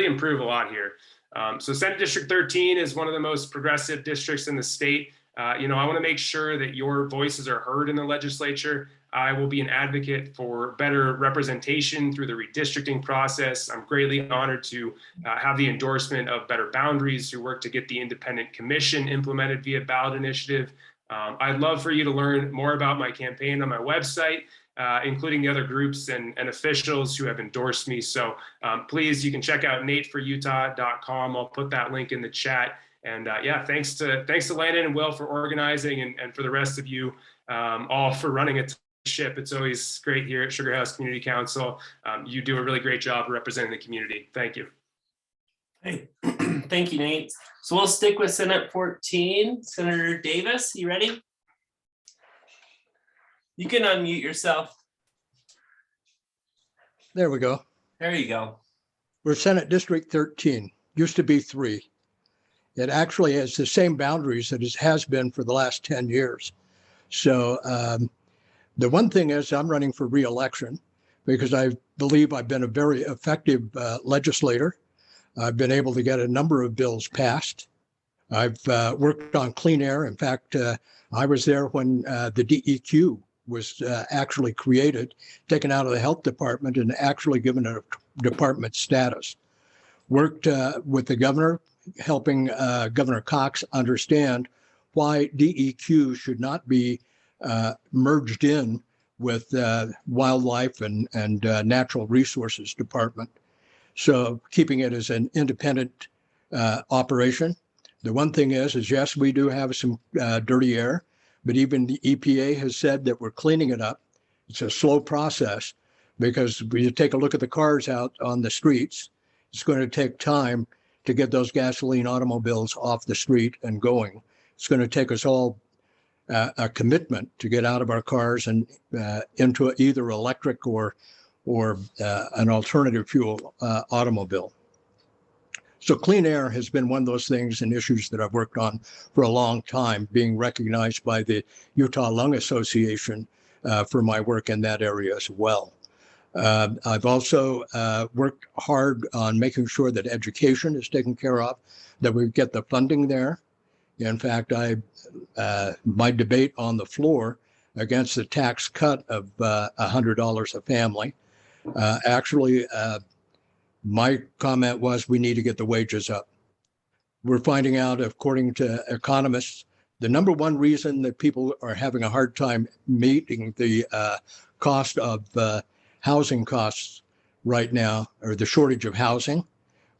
improve a lot here. So Senate District 13 is one of the most progressive districts in the state. You know, I want to make sure that your voices are heard in the legislature. I will be an advocate for better representation through the redistricting process. I'm greatly honored to have the endorsement of Better Boundaries, who work to get the independent commission implemented via ballot initiative. I'd love for you to learn more about my campaign on my website, including the other groups and officials who have endorsed me. So please, you can check out nateforutah.com. I'll put that link in the chat. And yeah, thanks to Landon and Will for organizing, and for the rest of you all for running a ship. It's always great here at Sugar House Community Council. You do a really great job representing the community. Thank you. Hey, thank you, Nate. So we'll stick with Senate 14. Senator Davis, you ready? You can unmute yourself. There we go. There you go. We're Senate District 13, used to be 3. It actually has the same boundaries that it has been for the last 10 years. So the one thing is I'm running for re-election because I believe I've been a very effective legislator. I've been able to get a number of bills passed. I've worked on clean air. In fact, I was there when the DEQ was actually created, taken out of the health department and actually given a department status. Worked with the governor, helping Governor Cox understand why DEQ should not be merged in with wildlife and natural resources department. So keeping it as an independent operation. The one thing is yes, we do have some dirty air, but even the EPA has said that we're cleaning it up. It's a slow process because when you take a look at the cars out on the streets, it's going to take time to get those gasoline automobiles off the street and going. It's going to take us all a commitment to get out of our cars and into either electric or an alternative fuel automobile. So clean air has been one of those things and issues that I've worked on for a long time, being recognized by the Utah Lung Association for my work in that area as well. I've also worked hard on making sure that education is taken care of, that we get the funding there. In fact, my debate on the floor against the tax cut of $100 a family, actually, my comment was we need to get the wages up. We're finding out, according to economists, the number one reason that people are having a hard time meeting the cost of housing costs right now, or the shortage of housing.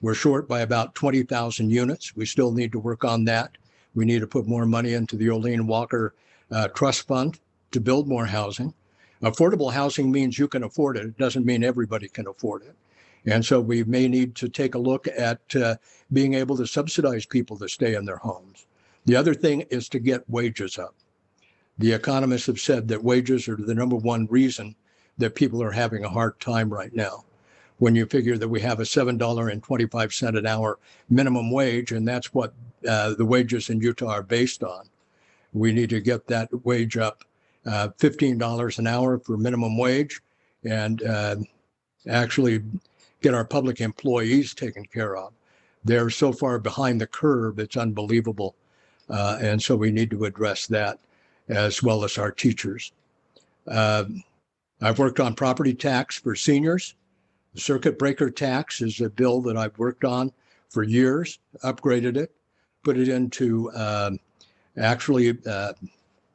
We're short by about 20,000 units. We still need to work on that. We need to put more money into the Olene Walker Trust Fund to build more housing. Affordable housing means you can afford it. It doesn't mean everybody can afford it. And so we may need to take a look at being able to subsidize people to stay in their homes. The other thing is to get wages up. The economists have said that wages are the number one reason that people are having a hard time right now. When you figure that we have a $7.25 an hour minimum wage, and that's what the wages in Utah are based on. We need to get that wage up $15 an hour for minimum wage, and actually get our public employees taken care of. They're so far behind the curve, it's unbelievable. And so we need to address that, as well as our teachers. I've worked on property tax for seniors. The circuit breaker tax is a bill that I've worked on for years, upgraded it, put it into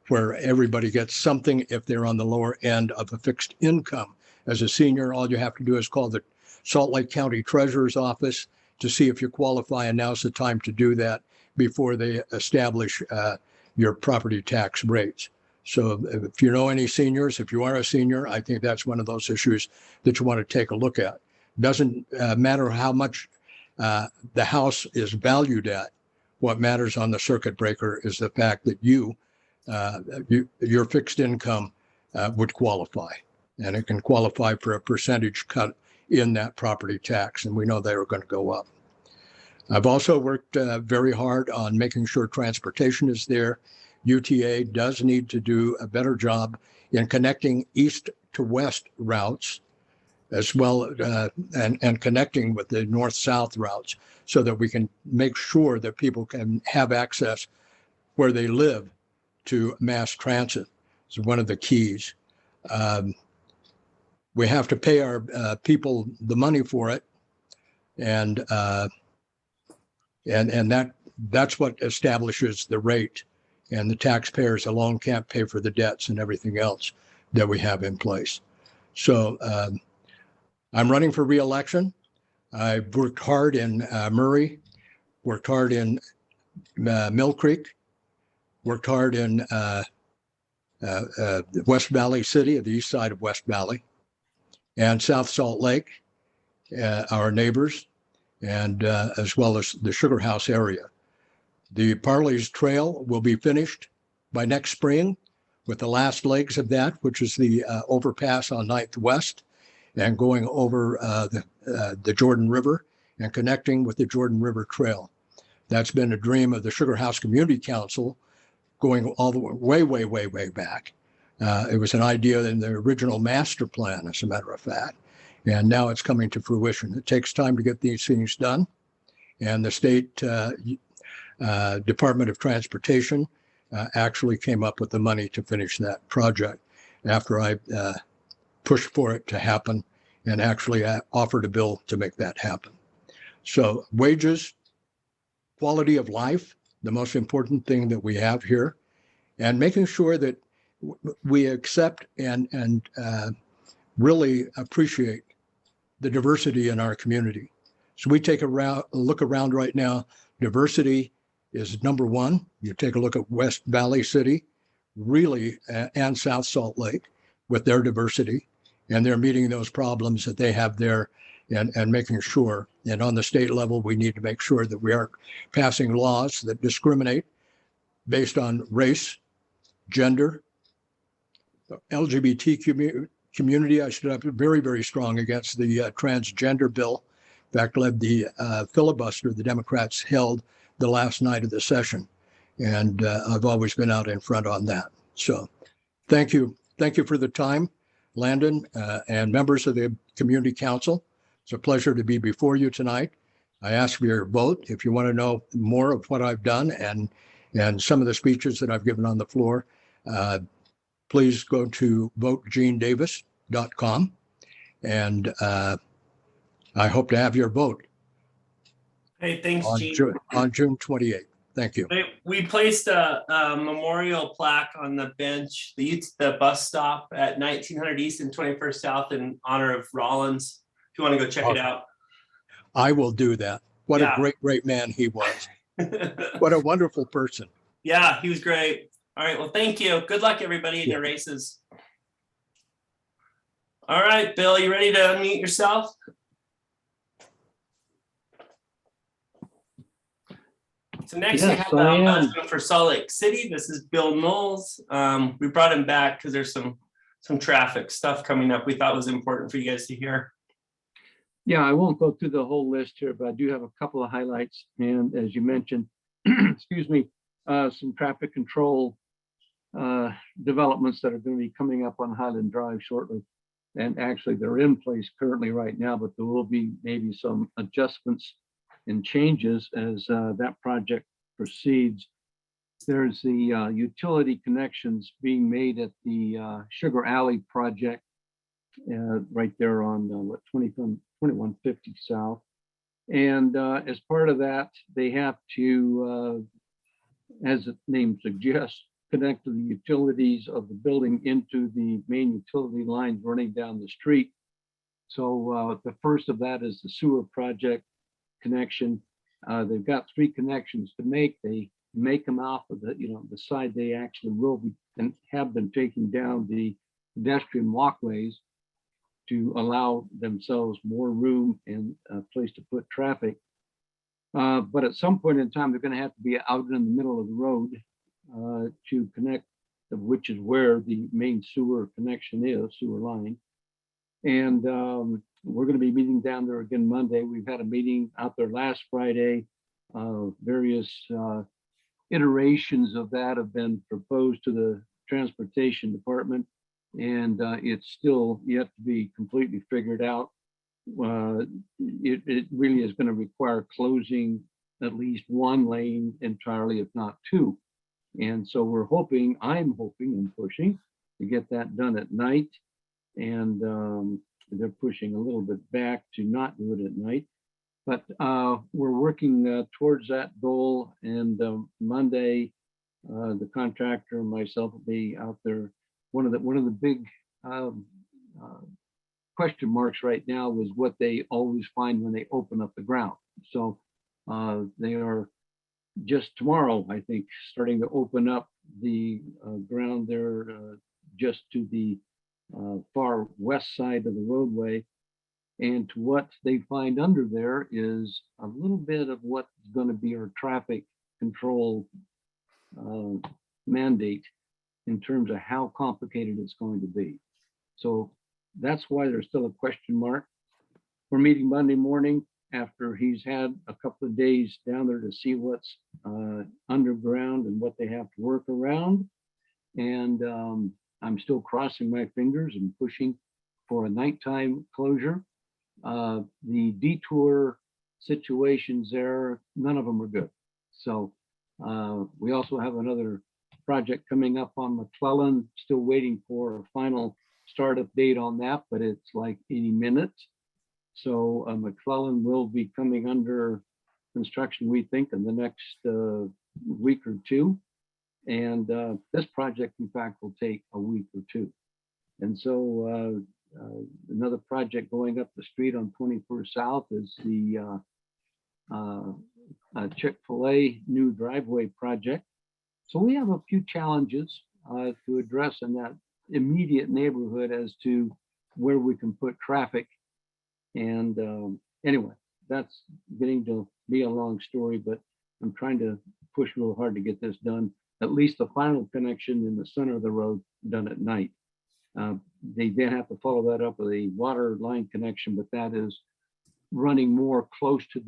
where everybody gets something if they're on the lower end of a fixed income. As a senior, all you have to do is call the Salt Lake County Treasurer's Office to see if you qualify, and now's the time to do that before they establish your property tax rates. So if you know any seniors, if you are a senior, I think that's one of those issues that you want to take a look at. Doesn't matter how much the house is valued at. What matters on the circuit breaker is the fact that your fixed income would qualify, and it can qualify for a percentage cut in that property tax, and we know they are going to go up. I've also worked very hard on making sure transportation is there. UTA does need to do a better job in connecting east to west routes, as well and connecting with the north-south routes, so that we can make sure that people can have access where they live to mass transit. It's one of the keys. We have to pay our people the money for it, and that's what establishes the rate. And the taxpayers alone can't pay for the debts and everything else that we have in place. So I'm running for re-election. I've worked hard in Murray, worked hard in Mill Creek, worked hard in West Valley City, the east side of West Valley, and South Salt Lake, our neighbors, and as well as the Sugar House area. The Parley's Trail will be finished by next spring with the last legs of that, which is the overpass on 9th West, and going over the Jordan River and connecting with the Jordan River Trail. That's been a dream of the Sugar House Community Council going all the way, way back. It was an idea in the original master plan, as a matter of fact, and now it's coming to fruition. It takes time to get these things done, and the state Department of Transportation actually came up with the money to finish that project after I pushed for it to happen and actually offered a bill to make that happen. So wages, quality of life, the most important thing that we have here, and making sure that we accept and really appreciate the diversity in our community. So we take a look around right now. Diversity is number one. You take a look at West Valley City, really, and South Salt Lake with their diversity, and they're meeting those problems that they have there and making sure. And on the state level, we need to make sure that we are passing laws that discriminate based on race, gender, LGBT community. I stood up very, very strong against the transgender bill. In fact, led the filibuster the Democrats held the last night of the session. And I've always been out in front on that. So thank you. Thank you for the time, Landon, and members of the Community Council. It's a pleasure to be before you tonight. I ask for your vote. If you want to know more of what I've done and some of the speeches that I've given on the floor, please go to votegenedavis.com. And I hope to have your vote Hey, thanks, on Gene. June 28th. Thank you. We placed a memorial plaque on the bench, the bus stop at 1900 East and 21st South in honor of Rollins. If you want to go check it out. I will do that. What Yeah. a great, great man he was. What a wonderful person. Yeah, he was great. All right, well, thank you. Good luck, everybody, in your races. All right, Bill, you ready to unmute yourself? So next we Yes, have the I am. Ombudsman for Salt Lake City. This is Bill Knowles. We brought him back because there's some traffic stuff coming up we thought was important for you guys to hear. Yeah, I won't go through the whole list here, but I do have a couple of highlights. And as you mentioned, excuse me, some traffic control developments that are going to be coming up on Highland Drive shortly. And actually, they're in place currently right now, but there will be maybe some adjustments and changes as that project proceeds. There's the utility connections being made at the Sugar Alley project right there on 2150 South. And as part of that, they have to, as the name suggests, connect to the utilities of the building into the main utility lines running down the street. So the first of that is the sewer project connection. They've got 3 connections to make. They make them off of the, the side they actually will be and have been taking down the pedestrian walkways to allow themselves more room and a place to put traffic. But at some point in time, they're going to have to be out in the middle of the road to connect, which is where the main sewer connection is, sewer line. And we're going to be meeting down there again Monday. We've had a meeting out there last Friday. Various iterations of that have been proposed to the transportation department, and it's still yet to be completely figured out. It really is going to require closing at least 1 lane entirely, if not 2. And so we're hoping, I'm hoping and pushing to get that done at night. And they're pushing a little bit back to not do it at night. But we're working towards that goal. And Monday, the contractor and myself will be out there. One of the big question marks right now was what they always find when they open up the ground. So they are just tomorrow, I think, starting to open up the ground there just to the far west side of the roadway. And to what they find under there is a little bit of what's going to be our traffic control mandate in terms of how complicated it's going to be. So that's why there's still a question mark. We're meeting Monday morning after he's had a couple of days down there to see what's underground and what they have to work around. And I'm still crossing my fingers and pushing for a nighttime closure. The detour situations there, none of them are good. So we also have another project coming up on McClellan, still waiting for a final startup date on that, but it's like any minute. So McClellan will be coming under construction, we think, in the next week or 2. And this project, in fact, will take a week or 2. And so another project going up the street on 21st South is the Chick-fil-A new driveway project. So we have a few challenges to address in that immediate neighborhood as to where we can put traffic. And anyway, that's getting to be a long story, but I'm trying to push real hard to get this done. At least the final connection in the center of the road done at night. They then have to follow that up with a water line connection, but that is running more close to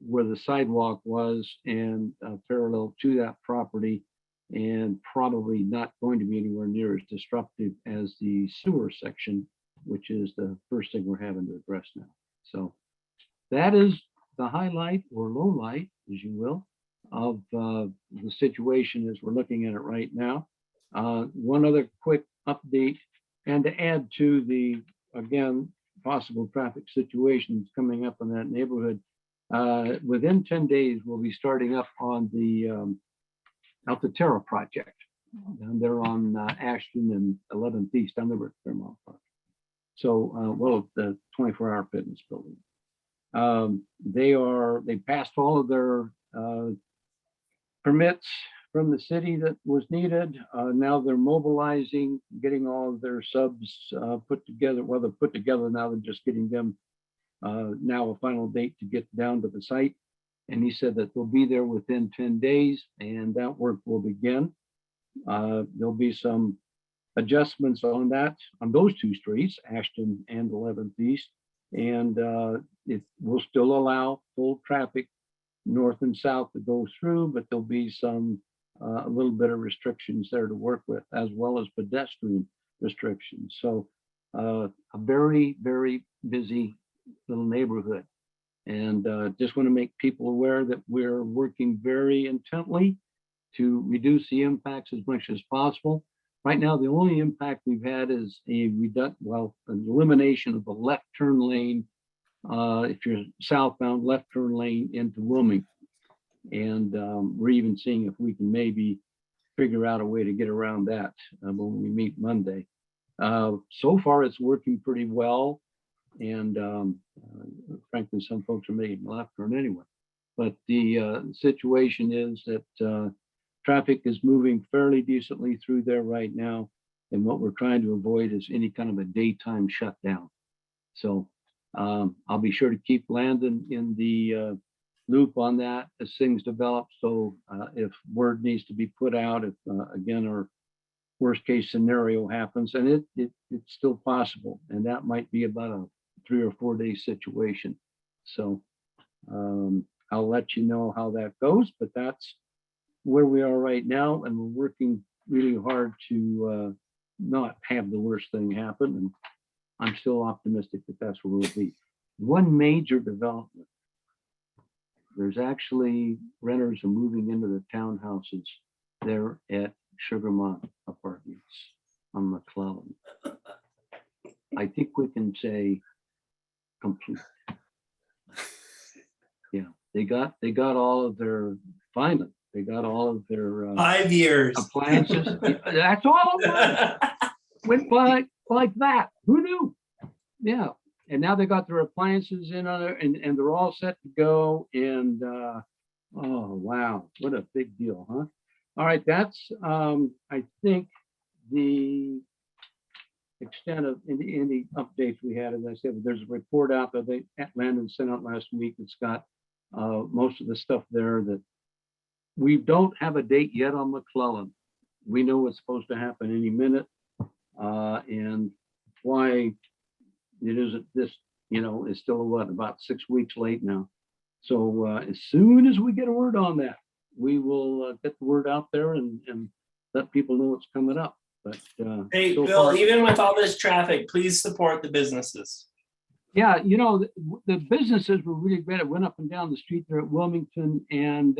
where the sidewalk was and parallel to that property, and probably not going to be anywhere near as disruptive as the sewer section, which is the first thing we're having to address now. So that is the highlight or low light, as you will, of the situation as we're looking at it right now. One other quick update, and to add to the, again, possible traffic situations coming up in that neighborhood. Within 10 days, we'll be starting up on the Alcatara project. And they're on Ashton and 11th East, down there at Fairmont Park. So, well, the 24-hour fitness building. They passed all of their permits from the city that was needed. Now they're mobilizing, getting all of their subs put together. Well, they're put together now. They're just getting them now a final date to get down to the site. And he said that they'll be there within 10 days and that work will begin. There'll be some adjustments on that, on those 2 streets, Ashton and 11th East. And it will still allow full traffic north and south to go through, but there'll be some a little bit of restrictions there to work with, as well as pedestrian restrictions. So a very, very busy little neighborhood. And just want to make people aware that we're working very intently to reduce the impacts as much as possible. Right now, the only impact we've had is an elimination of the left turn lane. If you're southbound, left turn lane into Wilmington. And we're even seeing if we can maybe figure out a way to get around that when we meet Monday. So far, it's working pretty well. And frankly, some folks are making a left turn anyway. But the situation is that traffic is moving fairly decently through there right now. And what we're trying to avoid is any kind of a daytime shutdown. So I'll be sure to keep Landon in the loop on that as things develop. So if word needs to be put out, if again, our worst case scenario happens, and it's still possible, and that might be about a 3 or 4 day situation. So I'll let you know how that goes, but that's where we are right now, and we're working really hard to not have the worst thing happen. And I'm still optimistic that that's where we'll be. One major development, there's actually renters are moving into the townhouses there at Sugarmont Apartments on McClellan. I think we can say complete. Yeah, they got all of their, finally, they got all of their 5 years. appliances. That's all it was. Went by like that. Who knew? Yeah. And now they got their appliances in on there, and they're all set to go. And oh wow, what a big deal, huh? All right, that's I think the extent of any updates we had. As I said, there's a report out that Landon sent out last week. It's got most of the stuff there that we don't have a date yet on McClellan. We know it's supposed to happen any minute, and why it isn't this, is still about 6 weeks late now. So as soon as we get a word on that, we will get the word out there and let people know what's coming up. But Hey, so Bill, far- even with all this traffic, please support the businesses. Yeah, the businesses were really great. I went up and down the street there at Wilmington, and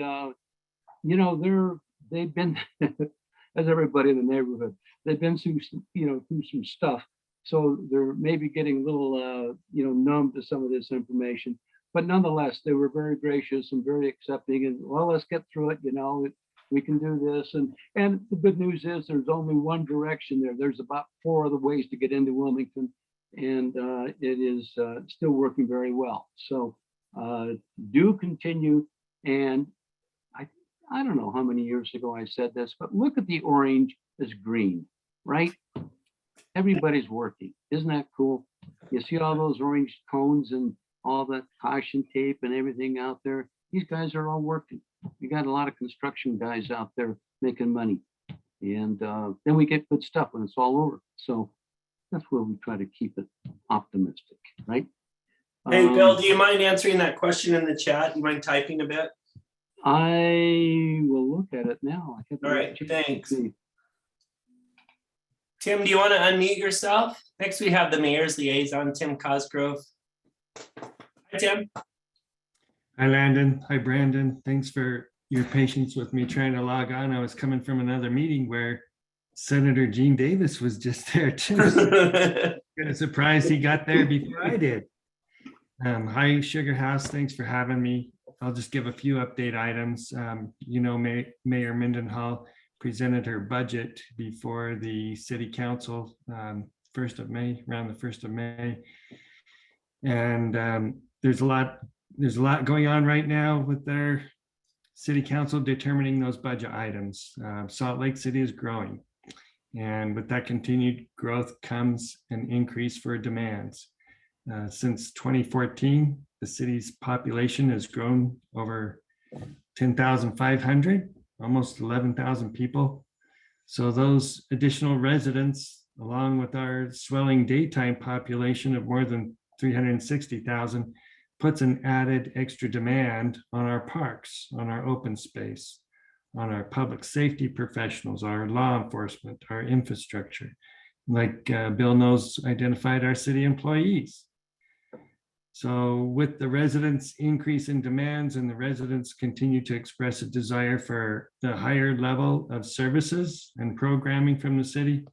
they've been, as everybody in the neighborhood, they've been through some stuff. So they're maybe getting a little, numb to some of this information. But nonetheless, they were very gracious and very accepting. And well, let's get through it. We can do this. And the good news is there's only one direction there. There's about 4 other ways to get into Wilmington, and it is still working very well. So do continue. And I don't know how many years ago I said this, but look at the orange as green, right? Everybody's working. Isn't that cool? You see all those orange cones and all that caution tape and everything out there. These guys are all working. We got a lot of construction guys out there making money. And then we get good stuff when it's all over. So that's where we try to keep it optimistic, right? Hey, Bill, do you mind answering that question in the chat? You mind typing a bit? I will look at it now. All right, thanks. Tim, do you want to unmute yourself? Next, we have the mayor's liaison, Tim Cosgrove. Hi, Tim. Hi, Landon. Hi, Brandon. Thanks for your patience with me trying to log on. I was coming from another meeting where Senator Gene Davis was just there too. Kind of surprised he got there before I did. Hi, Sugar House. Thanks for having me. I'll just give a few update items. Mayor Mendenhall presented her budget before the city council 1st of May, around the 1st of May. And there's a lot going on right now with their city council determining those budget items. Salt Lake City is growing. And with that continued growth comes an increase for demands. Since 2014, the city's population has grown over 10,500, almost 11,000 people. So those additional residents, along with our swelling daytime population of more than 360,000, puts an added extra demand on our parks, on our open space, on our public safety professionals, our law enforcement, our infrastructure. Like Bill knows, identified our city employees. So with the residents' increase in demands and the residents continue to express a desire for the higher level of services and programming from the city,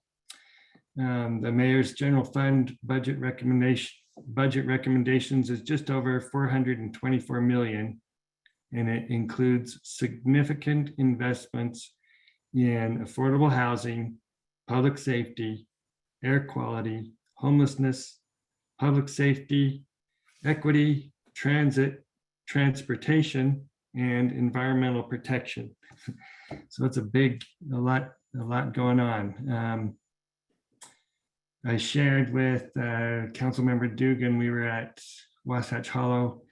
the mayor's general fund budget recommendations is just over 424 million. And it includes significant investments in affordable housing, public safety, air quality, homelessness, public safety, equity, transit, transportation, and environmental protection. So it's a lot going on. I shared with Councilmember Dugan, we were at Wasatch Hollow.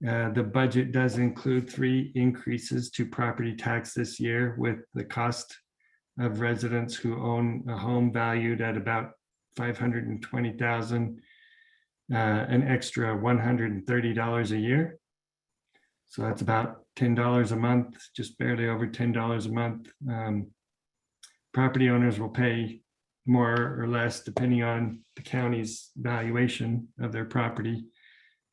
The budget does include 3 increases to property tax this year, with the cost of residents who own a home valued at about $520,000, an extra $130 a year. So that's about $10 a month, just barely over $10 a month. Property owners will pay more or less depending on the county's valuation of their property.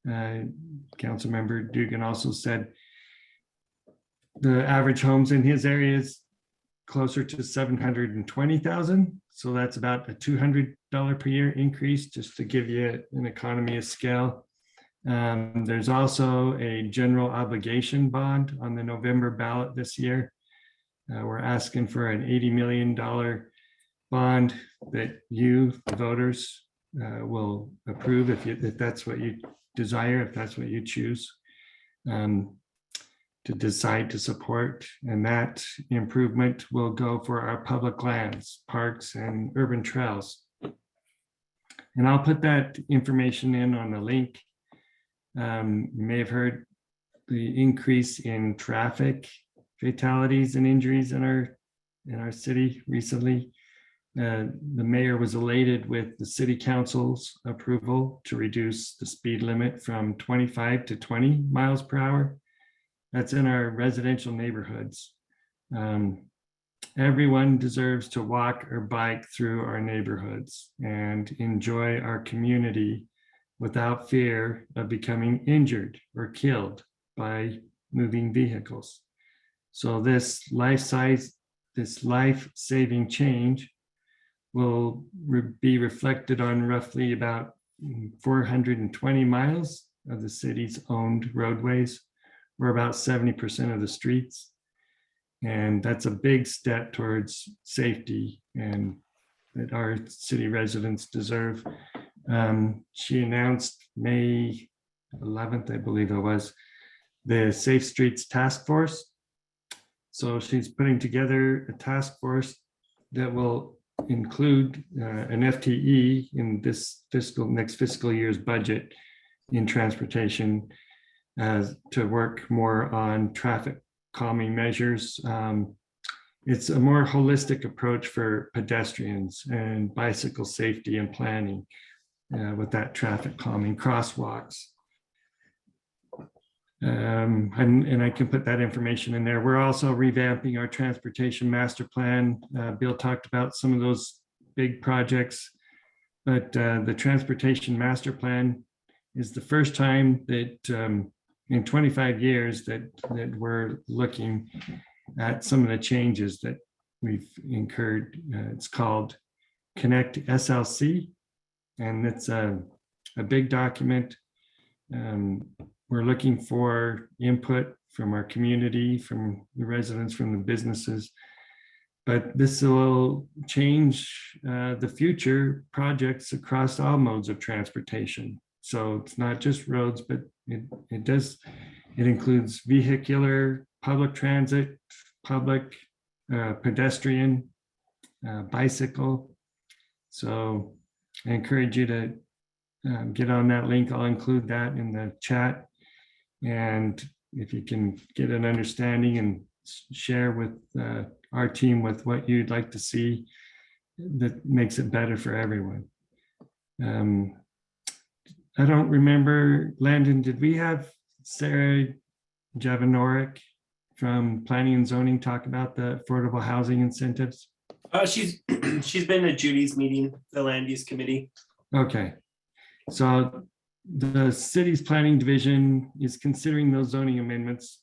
Councilmember Dugan also said the average homes in his area is closer to 720,000. So that's about a $200 per year increase, just to give you an economy of scale. There's also a general obligation bond on the November ballot this year. We're asking for an $80 million bond that you, the voters, will approve if that's what you desire, if that's what you choose to decide to support. And that improvement will go for our public lands, parks, and urban trails. And I'll put that information in on the link. You may have heard the increase in traffic fatalities and injuries in our city recently. The mayor was elated with the city council's approval to reduce the speed limit from 25 to 20 miles per hour. That's in our residential neighborhoods. Everyone deserves to walk or bike through our neighborhoods and enjoy our community without fear of becoming injured or killed by moving vehicles. So this life-saving change will be reflected on roughly about 420 miles of the city's owned roadways, or about 70% of the streets. And that's a big step towards safety and that our city residents deserve. She announced May 11th, I believe it was, the Safe Streets Task Force. So she's putting together a task force that will include an FTE in this next fiscal year's budget in transportation to work more on traffic calming measures. It's a more holistic approach for pedestrians and bicycle safety and planning with that traffic calming, crosswalks. And I can put that information in there. We're also revamping our transportation master plan. Bill talked about some of those big projects, but the transportation master plan is the first time that in 25 years that we're looking at some of the changes that we've incurred. It's called Connect SLC, and it's a big document. We're looking for input from our community, from the residents, from the businesses. But this will change the future projects across all modes of transportation. So it's not just roads, but it includes vehicular, public transit, public, pedestrian, bicycle. So I encourage you to get on that link. I'll include that in the chat. And if you can get an understanding and share with our team with what you'd like to see, that makes it better for everyone. I don't remember, Landon, did we have Sarah Javanorik from planning and zoning talk about the affordable housing incentives? She's been to Judy's meeting, the land use committee. Okay, so the city's planning division is considering those zoning amendments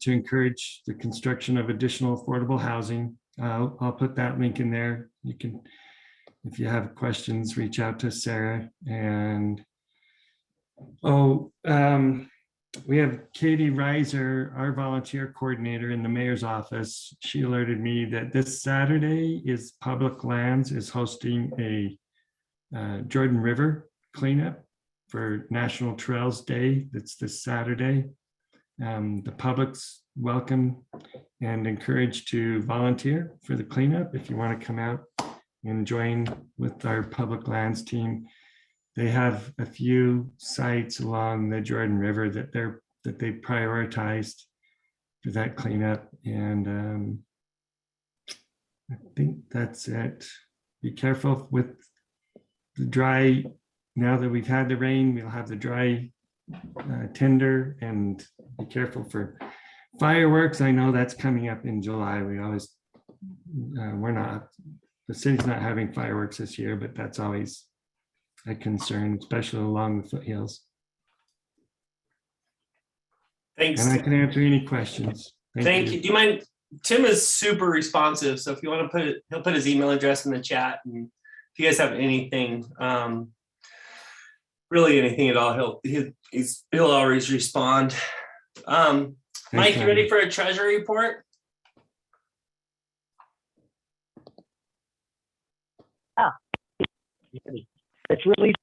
to encourage the construction of additional affordable housing. I'll put that link in there. You can, if you have questions, reach out to Sarah. And we have Katie Reiser, our volunteer coordinator in the mayor's office. She alerted me that this Saturday is Public Lands is hosting a Jordan River cleanup for National Trails Day. That's this Saturday. The public's welcome and encouraged to volunteer for the cleanup if you want to come out and join with our public lands team. They have a few sites along the Jordan River that they prioritized for that cleanup, and I think that's it. Be careful with the dry. Now that we've had the rain, we'll have the dry tinder, and be careful for fireworks. I know that's coming up in July. We always the city's not having fireworks this year, but that's always a concern, especially along the foothills. Thanks. And I can answer any questions. Thank you. Do you mind? Tim is super responsive, so if you want to he'll put his email address in the chat, and if you guys have anything, really anything at all, he'll always respond. Mike, you ready for a treasury report? It's really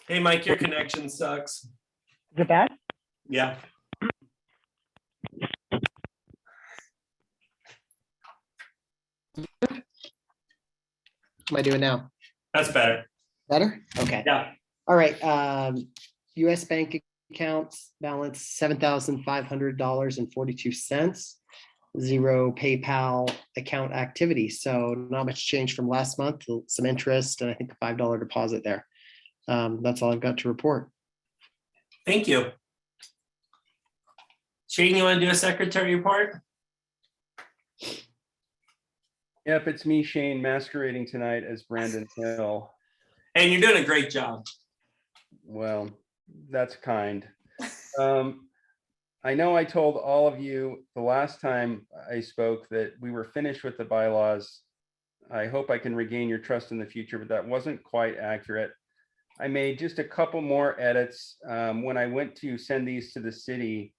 Hey, Mike, your connection sucks. the best. Yeah. What am I doing now? That's better. Better? Okay. Yeah. All right. US bank accounts balance $7,500.42. Zero PayPal account activity. So not much change from last month, some interest, and I think a $5 deposit there. That's all I've got to report. Thank you. Shane, you want to do a secretary report? Yep, it's me, Shane, masquerading tonight as Brandon Hill. And you're doing a great job. Well, that's kind. I know I told all of you the last time I spoke that we were finished with the bylaws. I hope I can regain your trust in the future, but that wasn't quite accurate. I made just a couple more edits. When I went to send these to the city,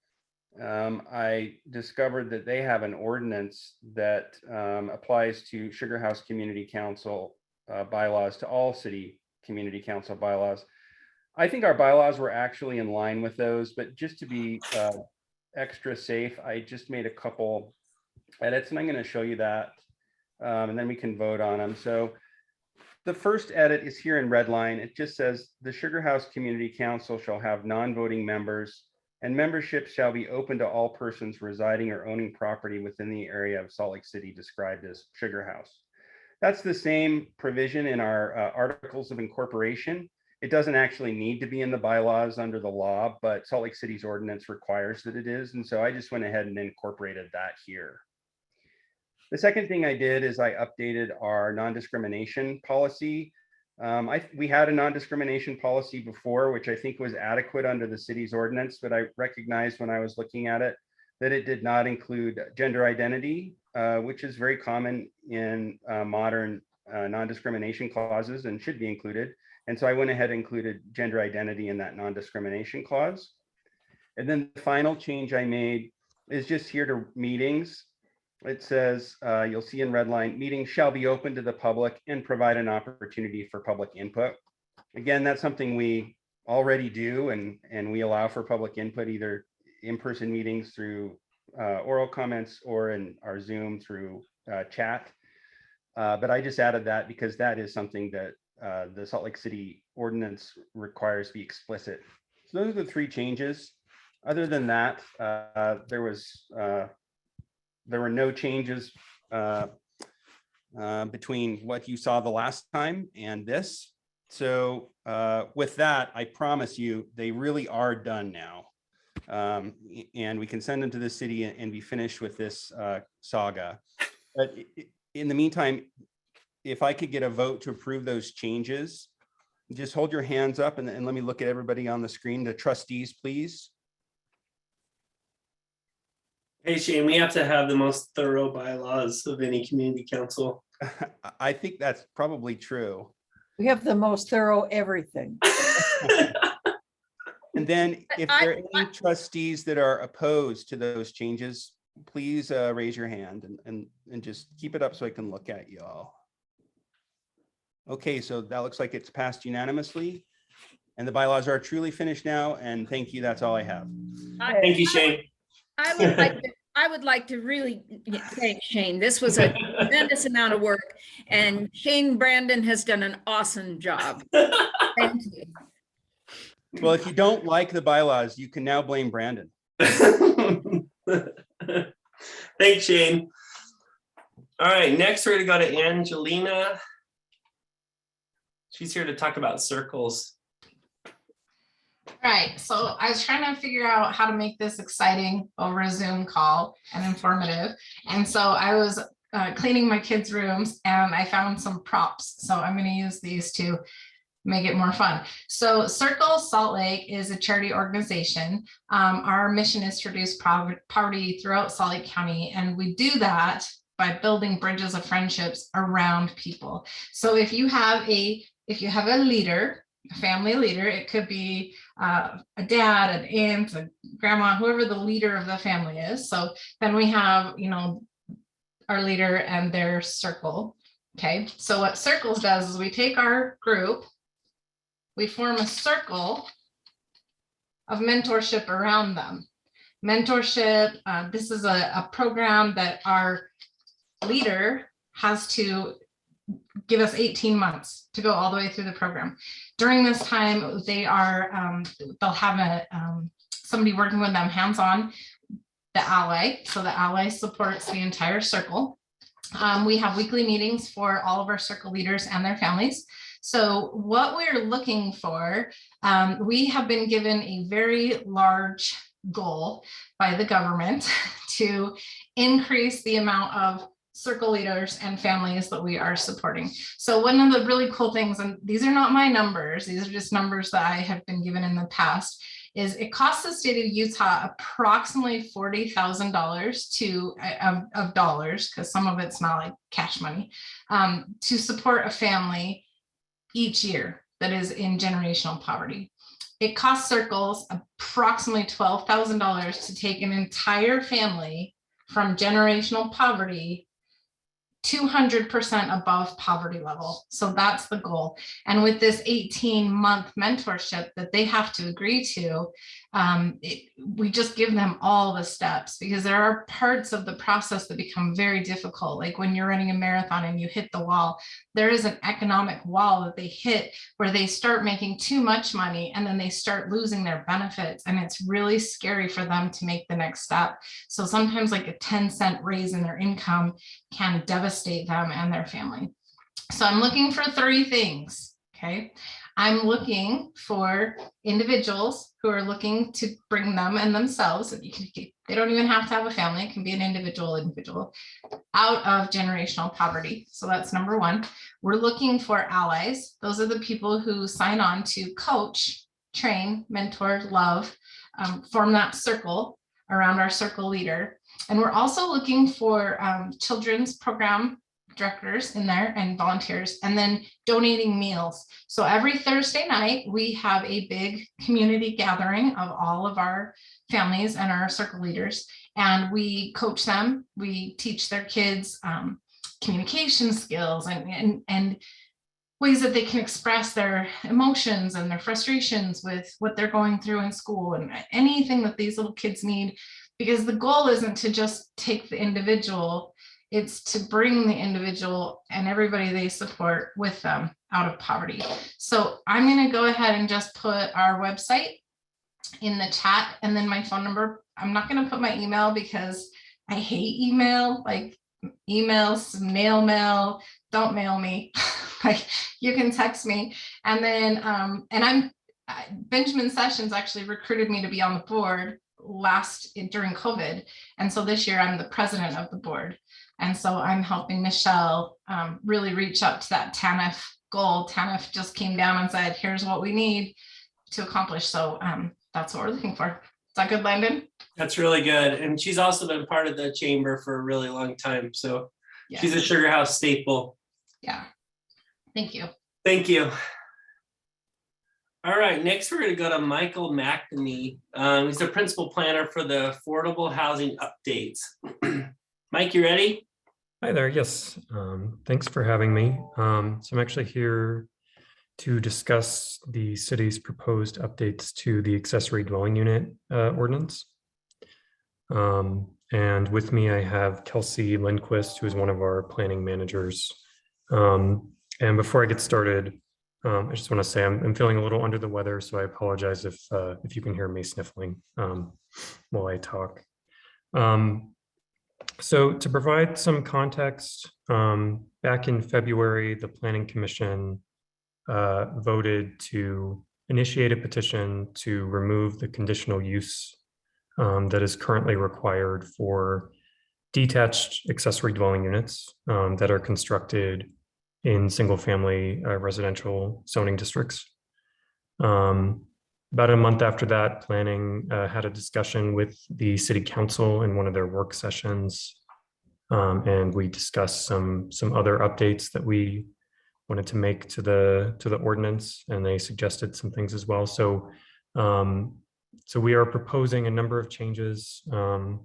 I discovered that they have an ordinance that applies to Sugar House Community Council bylaws, to all city community council bylaws. I think our bylaws were actually in line with those, but just to be extra safe, I just made a couple edits, and I'm going to show you that, and then we can vote on them. So the first edit is here in red line. It just says the Sugar House Community Council shall have non-voting members, and membership shall be open to all persons residing or owning property within the area of Salt Lake City described as Sugar House. That's the same provision in our Articles of Incorporation. It doesn't actually need to be in the bylaws under the law, but Salt Lake City's ordinance requires that it is. And so I just went ahead and incorporated that here. The second thing I did is I updated our non-discrimination policy. We had a non-discrimination policy before, which I think was adequate under the city's ordinance, but I recognized when I was looking at it that it did not include gender identity, which is very common in modern non-discrimination clauses and should be included. And so I went ahead and included gender identity in that non-discrimination clause. And then the final change I made is just here to meetings. It says, you'll see in red line, meetings shall be open to the public and provide an opportunity for public input. Again, that's something we already do, and we allow for public input either in-person meetings through oral comments or in our Zoom through chat. But I just added that because that is something that the Salt Lake City ordinance requires be explicit. So those are the three changes. Other than that, there were no changes between what you saw the last time and this. So with that, I promise you, they really are done now. And we can send them to the city and be finished with this saga. But in the meantime, if I could get a vote to approve those changes, just hold your hands up and let me look at everybody on the screen. The trustees, please. Hey Shane, we have to have the most thorough bylaws of any community council. I think that's probably true. We have the most thorough everything. And then if there are any trustees that are opposed to those changes, please raise your hand and just keep it up so I can look at you all. Okay, so that looks like it's passed unanimously and the bylaws are truly finished now. And thank you. That's all I have. Thank you, Shane. I would like to really thank Shane. This was a tremendous amount of work and Shane Brandon has done an awesome job. Thank you. Well, if you don't like the bylaws, you can now blame Brandon. Thanks, Shane. All right, next we're gonna go to Angelina. She's here to talk about circles. Right, so I was trying to figure out how to make this exciting over a Zoom call and informative. And so I was cleaning my kids' rooms and I found some props. So I'm going to use these to make it more fun. So Circle Salt Lake is a charity organization. Our mission is to reduce poverty throughout Salt Lake County. And we do that by building bridges of friendships around people. So if you have a leader, a family leader, it could be a dad, an aunt, a grandma, whoever the leader of the family is. So then we have, our leader and their circle. Okay, so what Circles does is we take our group, we form a circle of mentorship around them. Mentorship, this is a program that our leader has to give us 18 months to go all the way through the program. During this time, they are, they'll have somebody working with them hands-on, the ally. So the ally supports the entire circle. We have weekly meetings for all of our circle leaders and their families. So what we're looking for, we have been given a very large goal by the government to increase the amount of circle leaders and families that we are supporting. So one of the really cool things, and these are not my numbers, these are just numbers that I have been given in the past, is it costs the state of Utah approximately $40,000 of dollars, because some of it's not like cash money, to support a family each year that is in generational poverty. It costs Circles approximately $12,000 to take an entire family from generational poverty 200% above poverty level. So that's the goal. And with this 18-month mentorship that they have to agree to, we just give them all the steps, because there are parts of the process that become very difficult. Like when you're running a marathon and you hit the wall, there is an economic wall that they hit where they start making too much money and then they start losing their benefits. And it's really scary for them to make the next step. So sometimes like a 10-cent raise in their income can devastate them and their family. So I'm looking for 3 things, okay? I'm looking for individuals who are looking to bring them and themselves, and they don't even have to have a family, it can be an individual out of generational poverty. So that's number 1. We're looking for allies. Those are the people who sign on to coach, train, mentor, love, form that circle around our circle leader. And we're also looking for children's program directors in there and volunteers, and then donating meals. So every Thursday night, we have a big community gathering of all of our families and our circle leaders, and we coach them. We teach their kids communication skills and ways that they can express their emotions and their frustrations with what they're going through in school and anything that these little kids need, because the goal isn't to just take the individual, it's to bring the individual and everybody they support with them out of poverty. So I'm going to go ahead and just put our website in the chat and then my phone number. I'm not going to put my email because I hate email, like emails, snail mail, don't mail me. like you can text me. And then, Benjamin Sessions actually recruited me to be on the board during COVID. And so this year I'm the president of the board. And so I'm helping Michelle really reach up to that TANF goal. TANF just came down and said, here's what we need to accomplish. So that's what we're looking for. Is that good, Landon? That's really good. And she's also been part of the chamber for a really long time. So Yeah. she's a Sugar House staple. Yeah. Thank you. Thank you. All right, next we're going to go to Michael McNamee. He's the principal planner for the Affordable Housing Updates. Mike, you ready? Hi there. Yes. Thanks for having me. So I'm actually here to discuss the city's proposed updates to the accessory dwelling unit ordinance. And with me, I have Kelsey Lindquist, who is one of our planning managers. And before I get started, I just want to say I'm feeling a little under the weather, so I apologize if you can hear me sniffling while I talk. So to provide some context, back in February, the Planning Commission voted to initiate a petition to remove the conditional use that is currently required for detached accessory dwelling units that are constructed in single-family residential zoning districts. About a month after that, planning had a discussion with the city council in one of their work sessions, and we discussed some other updates that we wanted to make to the ordinance, and they suggested some things as well. So we are proposing a number of changes, and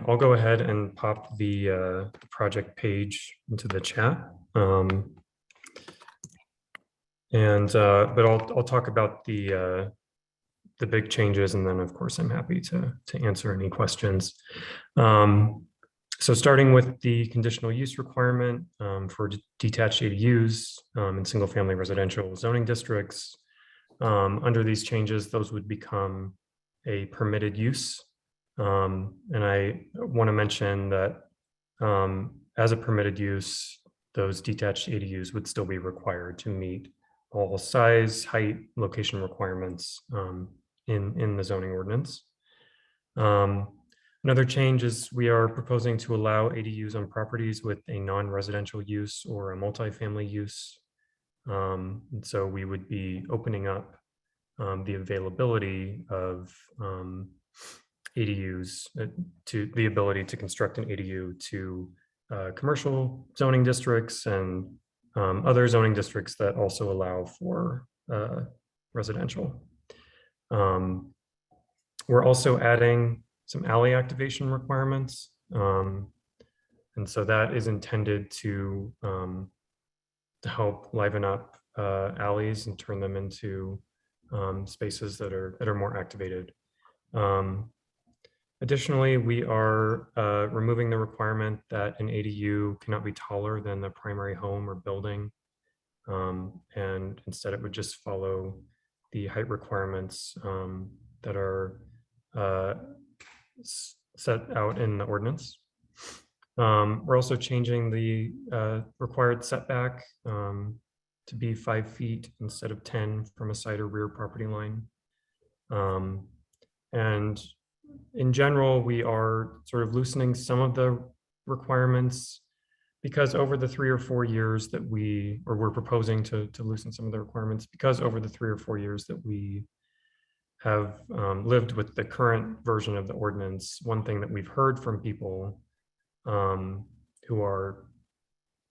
I'll go ahead and pop the project page into the chat. But I'll talk about the big changes, and then of course I'm happy to answer any questions. So starting with the conditional use requirement for detached ADUs in single family residential zoning districts. Under these changes, those would become a permitted use. And I want to mention that as a permitted use, those detached ADUs would still be required to meet all size, height, location requirements in the zoning ordinance. Another change is we are proposing to allow ADUs on properties with a non-residential use or a multifamily use. And so we would be opening up the availability of ADUs to the ability to construct an ADU to commercial zoning districts and other zoning districts that also allow for residential. We're also adding some alley activation requirements. And so that is intended to help liven up alleys and turn them into spaces that are more activated. Additionally, we are removing the requirement that an ADU cannot be taller than the primary home or building. And instead it would just follow the height requirements that are set out in the ordinance. We're also changing the required setback to be 5 feet instead of 10 from a side or rear property line. And in general, we are sort of loosening some of the requirements because over the 3 or 4 years that we're proposing to loosen some of the requirements because over the 3 or 4 years that we have lived with the current version of the ordinance, one thing that we've heard from people who are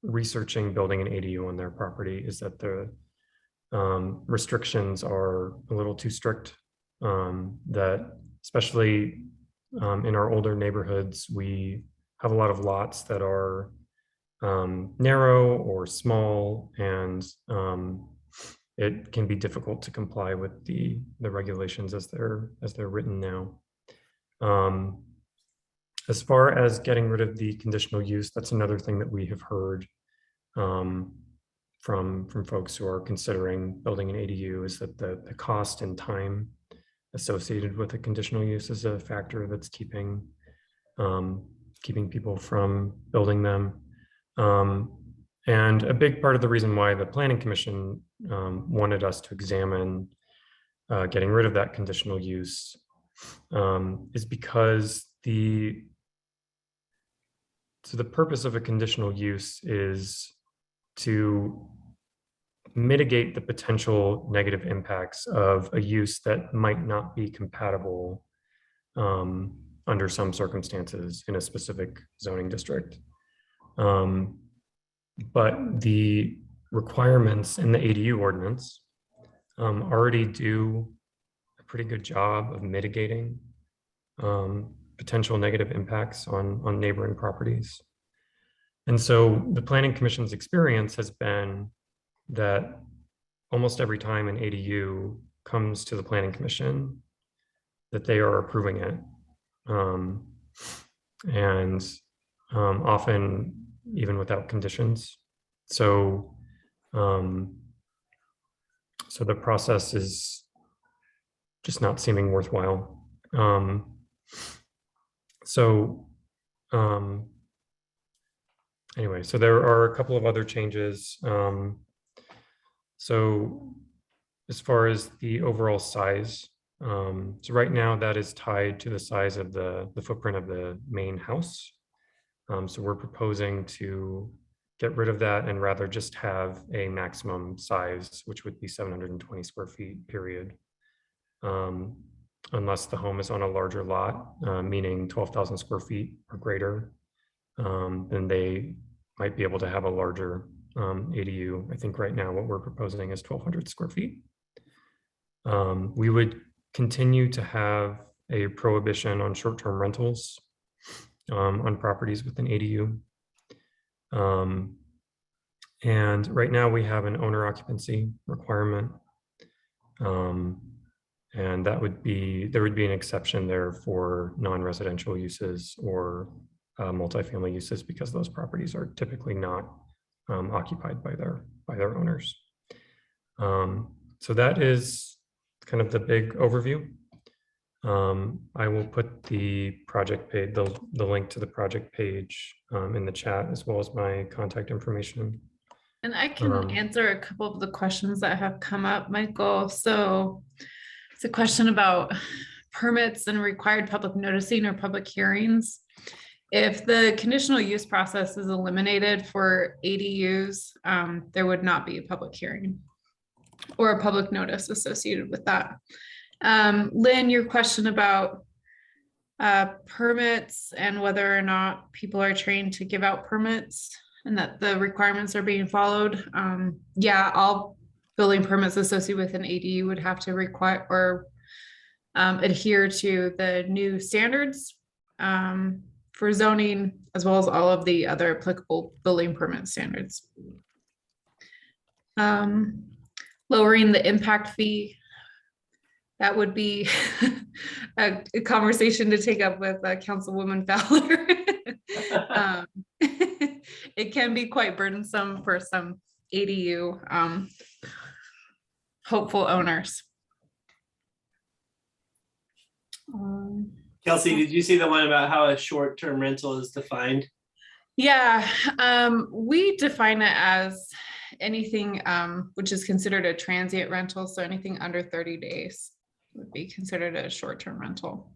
researching building an ADU on their property is that the restrictions are a little too strict, that especially in our older neighborhoods, we have a lot of lots that are narrow or small, and it can be difficult to comply with the regulations as they're written now. As far as getting rid of the conditional use, that's another thing that we have heard from folks who are considering building an ADU is that the cost and time associated with a conditional use is a factor that's keeping people from building them. And a big part of the reason why the Planning Commission wanted us to examine getting rid of that conditional use is because the purpose of a conditional use is to mitigate the potential negative impacts of a use that might not be compatible under some circumstances in a specific zoning district. But the requirements in the ADU ordinance already do a pretty good job of mitigating potential negative impacts on neighboring properties. And so the Planning Commission's experience has been that almost every time an ADU comes to the Planning Commission, that they are approving it. And often even without conditions. So, so the process is just not seeming worthwhile. Anyway, so there are a couple of other changes. So as far as the overall size, so right now that is tied to the size of the footprint of the main house. So we're proposing to get rid of that and rather just have a maximum size, which would be 720 square feet, period. Unless the home is on a larger lot, meaning 12,000 square feet or greater, then they might be able to have a larger ADU. I think right now what we're proposing is 1,200 square feet. We would continue to have a prohibition on short-term rentals on properties with an ADU. And right now we have an owner occupancy requirement. And that would be, there would be an exception there for non-residential uses or multifamily uses because those properties are typically not occupied by their owners. So that is kind of the big overview. I will put the project page, the link to the project page in the chat, as well as my contact information. And I can answer a couple of the questions that have come up, Michael. So it's a question about permits and required public noticing or public hearings. If the conditional use process is eliminated for ADUs, there would not be a public hearing or a public notice associated with that. Lynn, your question about permits and whether or not people are trained to give out permits and that the requirements are being followed. Yeah, all building permits associated with an ADU would have to require or adhere to the new standards for zoning, as well as all of the other applicable building permit standards. Lowering the impact fee, that would be a conversation to take up with Councilwoman Fowler. It can be quite burdensome for some ADU hopeful owners. Kelsey, did you see the one about how a short-term rental is defined? Yeah, we define it as anything which is considered a transient rental. So anything under 30 days would be considered a short-term rental.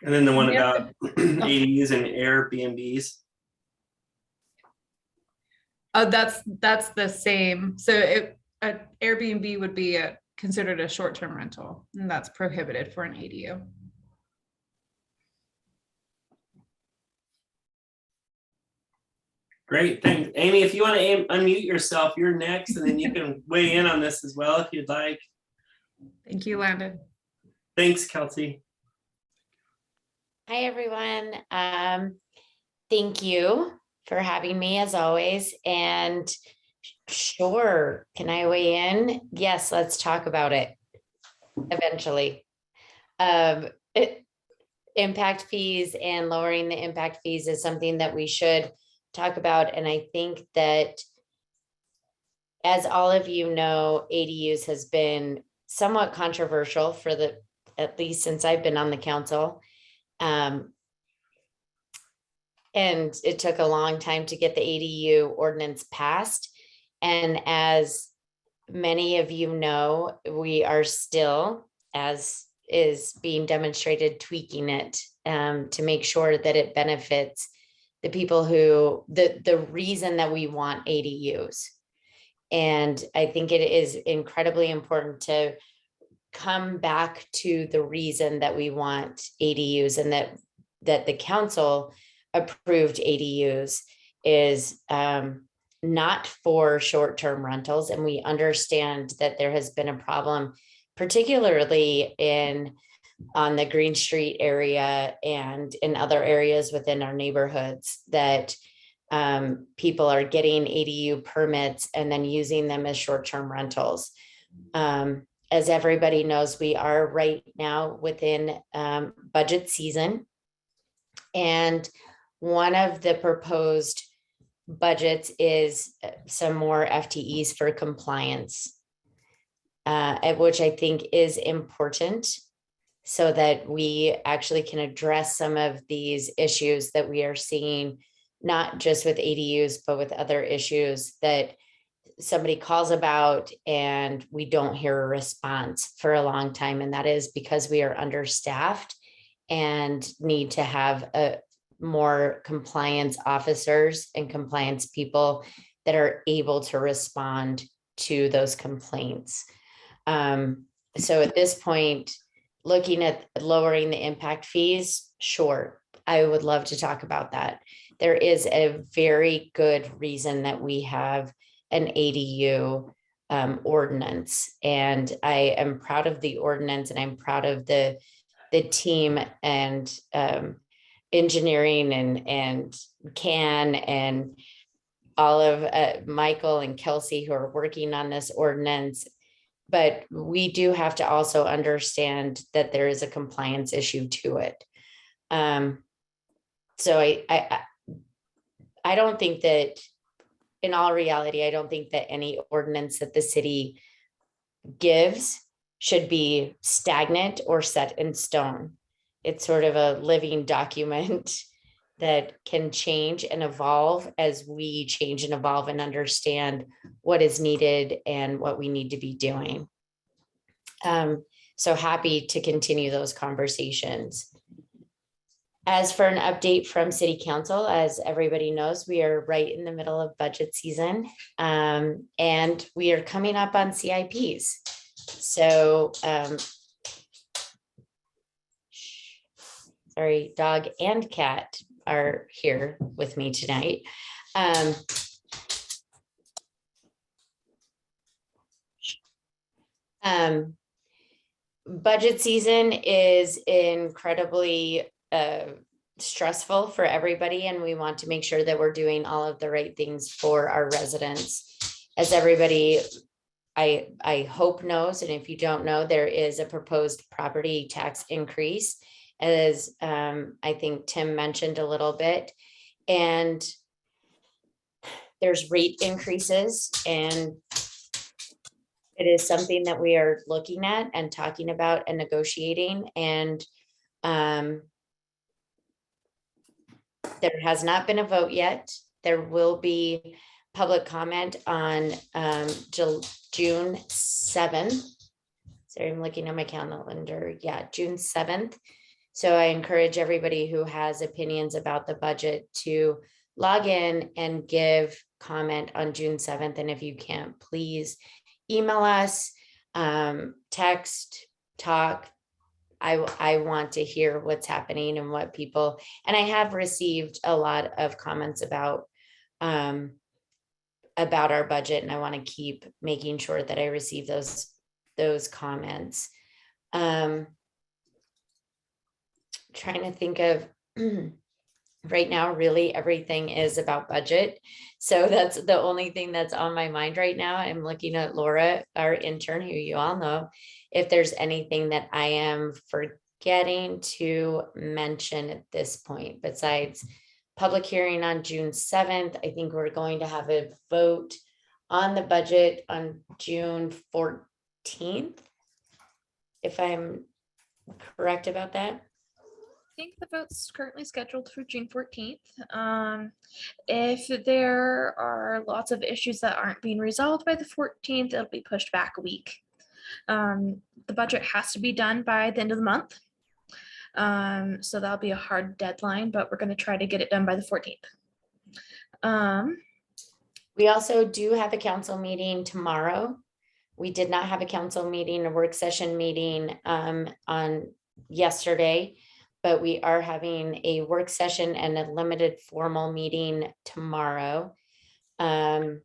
And then the one about ADUs and Airbnbs. Oh, that's the same. So an Airbnb would be considered a short-term rental, and that's prohibited for an ADU. Great, thanks. Amy, if you want to unmute yourself, you're next, and then you can weigh in on this as well if you'd like. Thank you, Landon. Thanks, Kelsey. Hi, everyone. Thank you for having me as always. And sure, can I weigh in? Yes, let's talk about it eventually. Impact fees and lowering the impact fees is something that we should talk about. And I think that, as all of you know, ADUs has been somewhat controversial for at least since I've been on the council. and it took a long time to get the ADU ordinance passed. And as many of you know, we are still, as is being demonstrated, tweaking it to make sure that it benefits the people who, the reason that we want ADUs. And I think it is incredibly important to come back to the reason that we want ADUs, and that the council approved ADUs is not for short-term rentals. And we understand that there has been a problem, particularly on the Green Street area and in other areas within our neighborhoods, that people are getting ADU permits and then using them as short-term rentals. As everybody knows, we are right now within budget season. And one of the proposed budgets is some more FTEs for compliance, which I think is important, so that we actually can address some of these issues that we are seeing, not just with ADUs, but with other issues that somebody calls about and we don't hear a response for a long time. And that is because we are understaffed and need to have more compliance officers and compliance people that are able to respond to those complaints. So at this point, looking at lowering the impact fees, sure, I would love to talk about that. There is a very good reason that we have an ADU ordinance, and I am proud of the ordinance, and I'm proud of the team and engineering and Can and all of Michael and Kelsey who are working on this ordinance. But we do have to also understand that there is a compliance issue to it. So I don't think that, in all reality, I don't think that any ordinance that the city gives should be stagnant or set in stone. It's sort of a living document that can change and evolve as we change and evolve and understand what is needed and what we need to be doing. So happy to continue those conversations. As for an update from City Council, as everybody knows, we are right in the middle of budget season, and we are coming up on CIPs. So, sorry, dog and cat are here with me tonight. Budget season is incredibly stressful for everybody, and we want to make sure that we're doing all of the right things for our residents. As everybody, I hope knows, and if you don't know, there is a proposed property tax increase, as I think Tim mentioned a little bit, and there's rate increases, and it is something that we are looking at and talking about and negotiating. And there has not been a vote yet. There will be public comment on June 7th. Sorry, I'm looking at my calendar. Yeah, June 7th. So I encourage everybody who has opinions about the budget to log in and give comment on June 7th. And if you can't, please email us, text, talk. I want to hear what's happening and what people, and I have received a lot of comments about our budget, and I want to keep making sure that I receive those comments. Trying to think of right now, really everything is about budget. So that's the only thing that's on my mind right now. I'm looking at Laura, our intern, who you all know, if there's anything that I am forgetting to mention at this point, besides public hearing on June 7th. I think we're going to have a vote on the budget on June 14th, if I'm correct about that. think the vote's currently scheduled for June 14th. If there are lots of issues that aren't being resolved by the 14th, it'll be pushed back a week. The budget has to be done by the end of the month. So that'll be a hard deadline, but we're going to try to get it done by the 14th. We also do have a council meeting tomorrow. We did not have a council meeting, a work session meeting on yesterday, but we are having a work session and a limited formal meeting tomorrow. And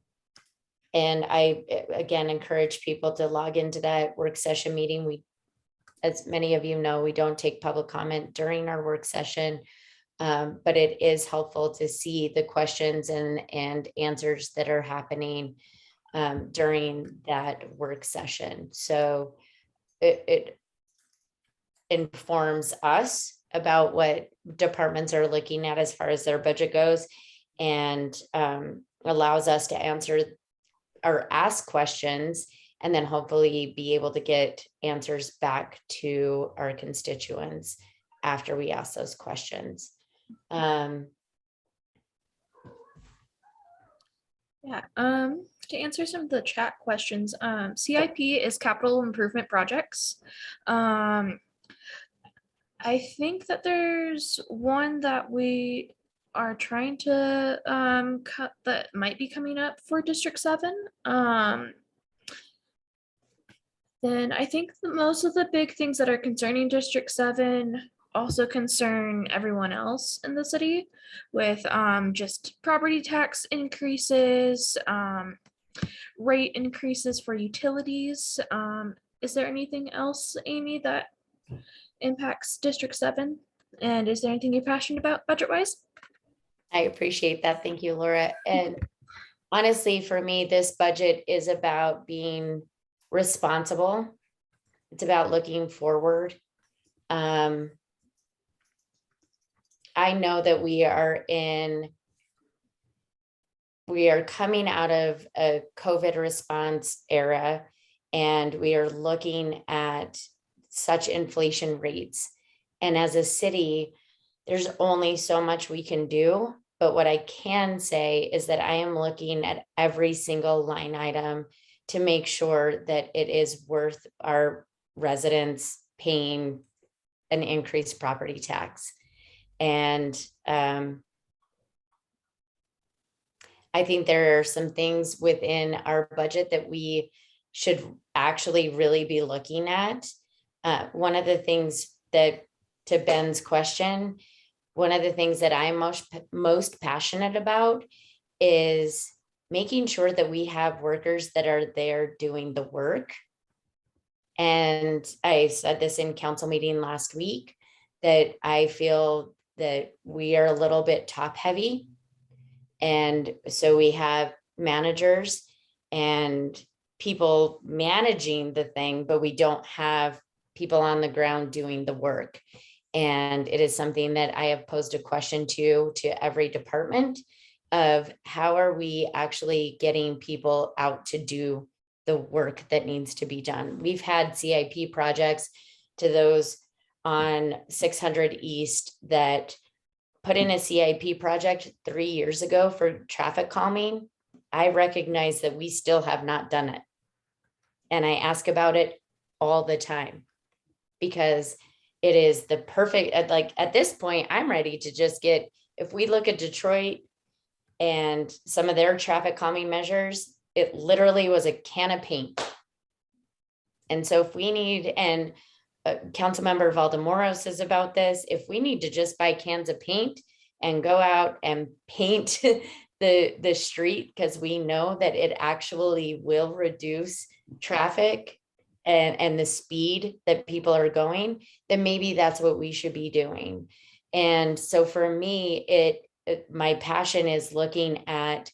I, again, encourage people to log into that work session meeting. We, as many of you know, we don't take public comment during our work session, but it is helpful to see the questions and answers that are happening during that work session. So it informs us about what departments are looking at as far as their budget goes, and allows us to answer or ask questions, and then hopefully be able to get answers back to our constituents after we ask those questions. To answer some of the chat questions, CIP is capital improvement projects. I think that there's one that we are trying to cut that might be coming up for District 7. Then I think that most of the big things that are concerning District 7 also concern everyone else in the city, with just property tax increases, rate increases for utilities. Is there anything else, Amy, that impacts District 7? And is there anything you're passionate about budget-wise? I appreciate that. Thank you, Laura. And honestly, for me, this budget is about being responsible. It's about looking forward. I know that we are coming out of a COVID response era, and we are looking at such inflation rates. And as a city, there's only so much we can do. But what I can say is that I am looking at every single line item to make sure that it is worth our residents paying an increased property tax. And I think there are some things within our budget that we should actually really be looking at. One of the things that, to Ben's question, one of the things that I'm most passionate about is making sure that we have workers that are there doing the work. And I said this in council meeting last week, that I feel that we are a little bit top heavy. And so we have managers and people managing the thing, but we don't have people on the ground doing the work. And it is something that I have posed a question to every department of how are we actually getting people out to do the work that needs to be done. We've had CIP projects to those on 600 East that put in a CIP project 3 years ago for traffic calming. I recognize that we still have not done it. And I ask about it all the time because it is the perfect, like at this point, I'm ready to just get, if we look at Detroit and some of their traffic calming measures, it literally was a can of paint. And so if we need, and Councilmember Valdemoro says about this, if we need to just buy cans of paint and go out and paint the street, because we know that it actually will reduce traffic and the speed that people are going, then maybe that's what we should be doing. And so for me, my passion is looking at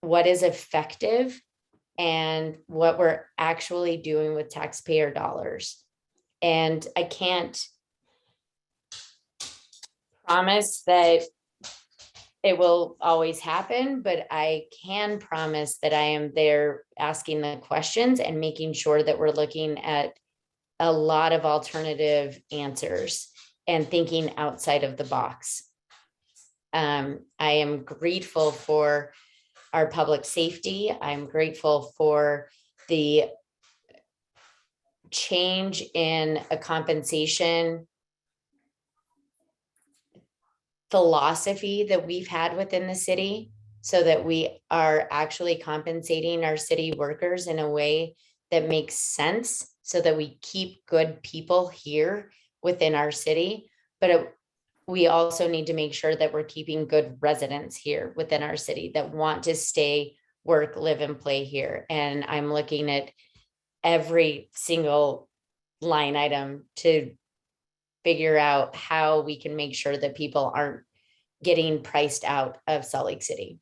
what is effective and what we're actually doing with taxpayer dollars. And I can't promise that it will always happen, but I can promise that I am there asking the questions and making sure that we're looking at a lot of alternative answers. and thinking outside of the box. I am grateful for our public safety. I'm grateful for the change in a compensation philosophy that we've had within the city, so that we are actually compensating our city workers in a way that makes sense, so that we keep good people here within our city. But we also need to make sure that we're keeping good residents here within our city that want to stay, work, live, and play here. And I'm looking at every single line item to figure out how we can make sure that people aren't getting priced out of Salt Lake City.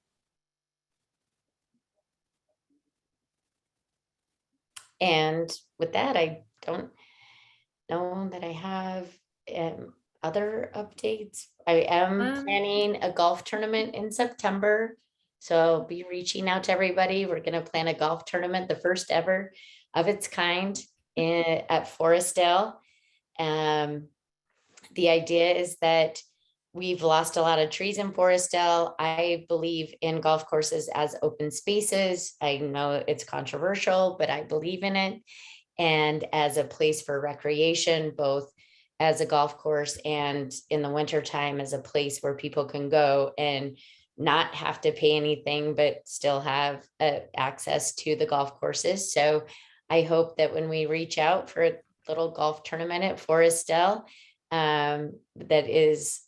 And with that, I don't know that I have other updates. I am planning a golf tournament in September. So I'll be reaching out to everybody. We're going to plan a golf tournament, the first ever of its kind at Forestdale. The idea is that we've lost a lot of trees in Forestdale. I believe in golf courses as open spaces. I know it's controversial, but I believe in it. And as a place for recreation, both as a golf course and in the wintertime as a place where people can go and not have to pay anything, but still have access to the golf courses. So I hope that when we reach out for a little golf tournament at Forestdale, that is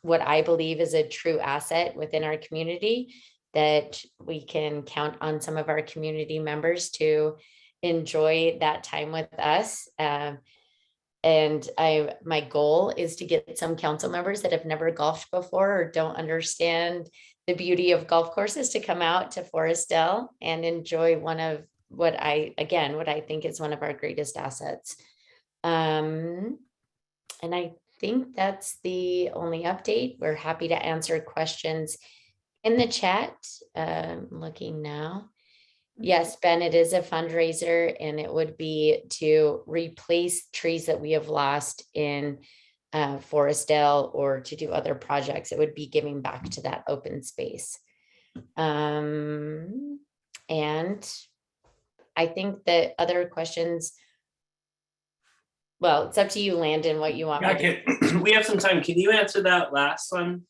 what I believe is a true asset within our community, that we can count on some of our community members to enjoy that time with us. And my goal is to get some council members that have never golfed before or don't understand the beauty of golf courses to come out to Forestdale and enjoy one of what I think is one of our greatest assets. And I think that's the only update. We're happy to answer questions in the chat. Looking now. Yes, Ben, it is a fundraiser, and it would be to replace trees that we have lost in Forestdale or to do other projects. It would be giving back to that open space. And I think that other questions, well, it's up to you, Landon, what you want. We have some time. Can you answer that last one?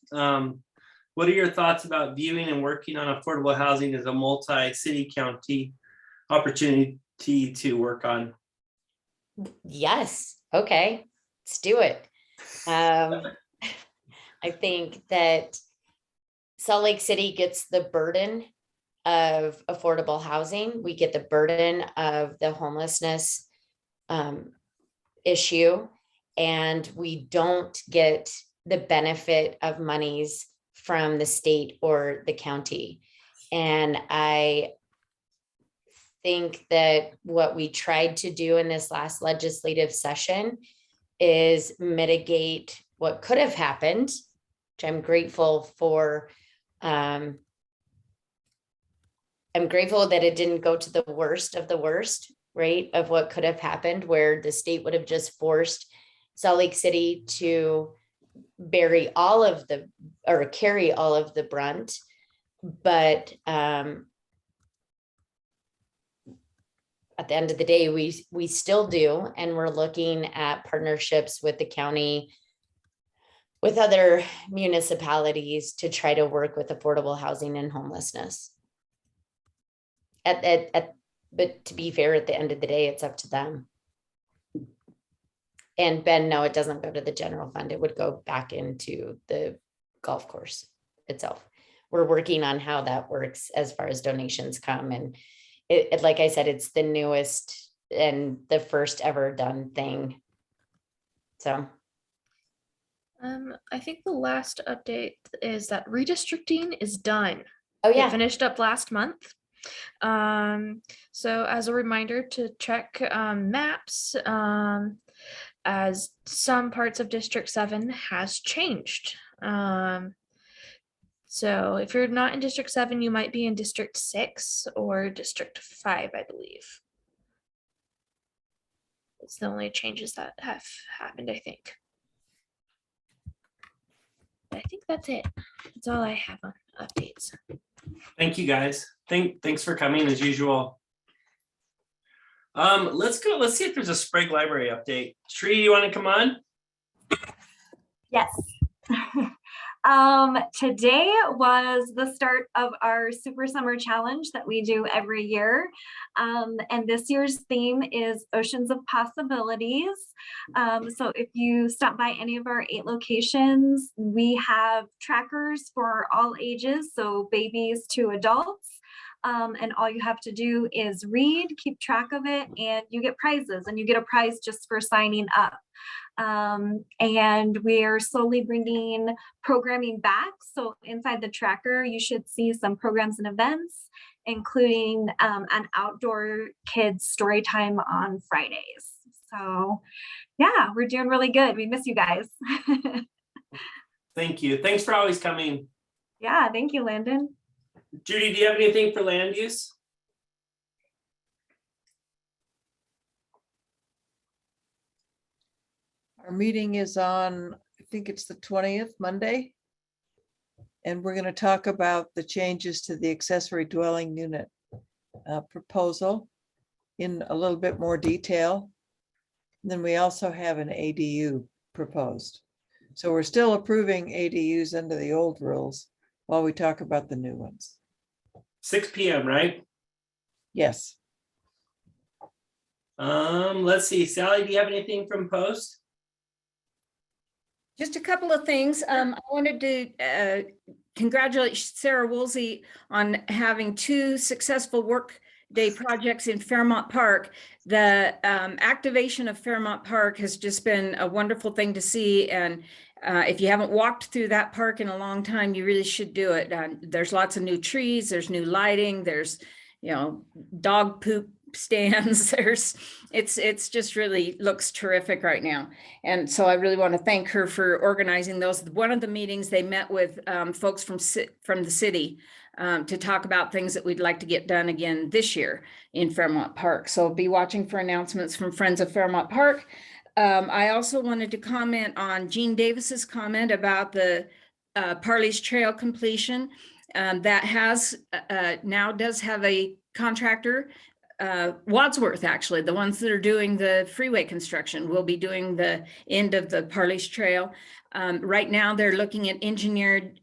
What are your thoughts about viewing and working on affordable housing as a multi-city county opportunity to work on? Yes. Okay, let's do it. I think that Salt Lake City gets the burden of affordable housing. We get the burden of the homelessness issue, and we don't get the benefit of monies from the state or the county. And I think that what we tried to do in this last legislative session is mitigate what could have happened, which I'm grateful for. I'm grateful that it didn't go to the worst of the worst, right, of what could have happened, where the state would have just forced Salt Lake City to carry all of the brunt. But at the end of the day, we still do, and we're looking at partnerships with the county, with other municipalities to try to work with affordable housing and homelessness. But to be fair, at the end of the day, it's up to them. And Ben, no, it doesn't go to the general fund. It would go back into the golf course itself. We're working on how that works as far as donations come. And it like I said, it's the newest and the first ever done thing. So. I think the last update is that redistricting is done. Oh yeah. It finished up last month. So as a reminder to check maps, as some parts of District 7 has changed. So if you're not in District 7, you might be in District 6 or District 5, I believe. It's the only changes that have happened, I think. I think that's it. That's all I have on updates. Thank you, guys. Thanks for coming as usual. Let's go. Let's see if there's a Sprague Library update. Sri, you want to come on? Yes. Today was the start of our Super Summer Challenge that we do every year. And this year's theme is Oceans of Possibilities. So if you stop by any of our 8 locations, we have trackers for all ages, so babies to adults. And all you have to do is read, keep track of it, and you get prizes, and you get a prize just for signing up. And we are slowly bringing programming back. So inside the tracker, you should see some programs and events, including an outdoor kids story time on Fridays. So yeah, we're doing really good. We miss you guys. Thank you. Thanks for always coming. Yeah, thank you, Landon. Judy, do you have anything for land use? Our meeting is on, I think it's the 20th, Monday. And we're going to talk about the changes to the accessory dwelling unit proposal in a little bit more detail. And then we also have an ADU proposed. So we're still approving ADUs under the old rules while we talk about the new ones. 6 p.m., right? Yes. Let's see. Sally, do you have anything from Post? Just a couple of things. I wanted to congratulate Sarah Woolsey on having 2 successful workday projects in Fairmont Park. The activation of Fairmont Park has just been a wonderful thing to see. And if you haven't walked through that park in a long time, you really should do it. There's lots of new trees, there's new lighting, there's, dog poop stands. It's just really looks terrific right now. And so I really want to thank her for organizing those. One of the meetings, they met with folks from the city to talk about things that we'd like to get done again this year in Fairmont Park. So be watching for announcements from Friends of Fairmont Park. I also wanted to comment on Gene Davis's comment about the Parley's Trail completion. That has now does have a contractor, Wadsworth, actually, the ones that are doing the freeway construction will be doing the end of the Parley's Trail. Right now, they're looking at engineered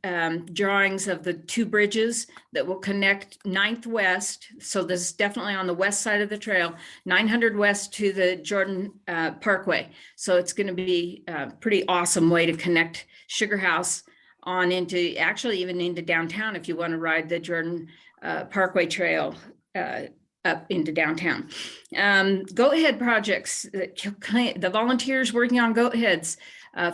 drawings of the 2 bridges that will connect 9th West. So this is definitely on the west side of the trail, 900 West to the Jordan Parkway. So it's going to be a pretty awesome way to connect Sugar House on into, actually even into downtown if you want to ride the Jordan Parkway Trail up into downtown. Goat head projects, the volunteers working on goat heads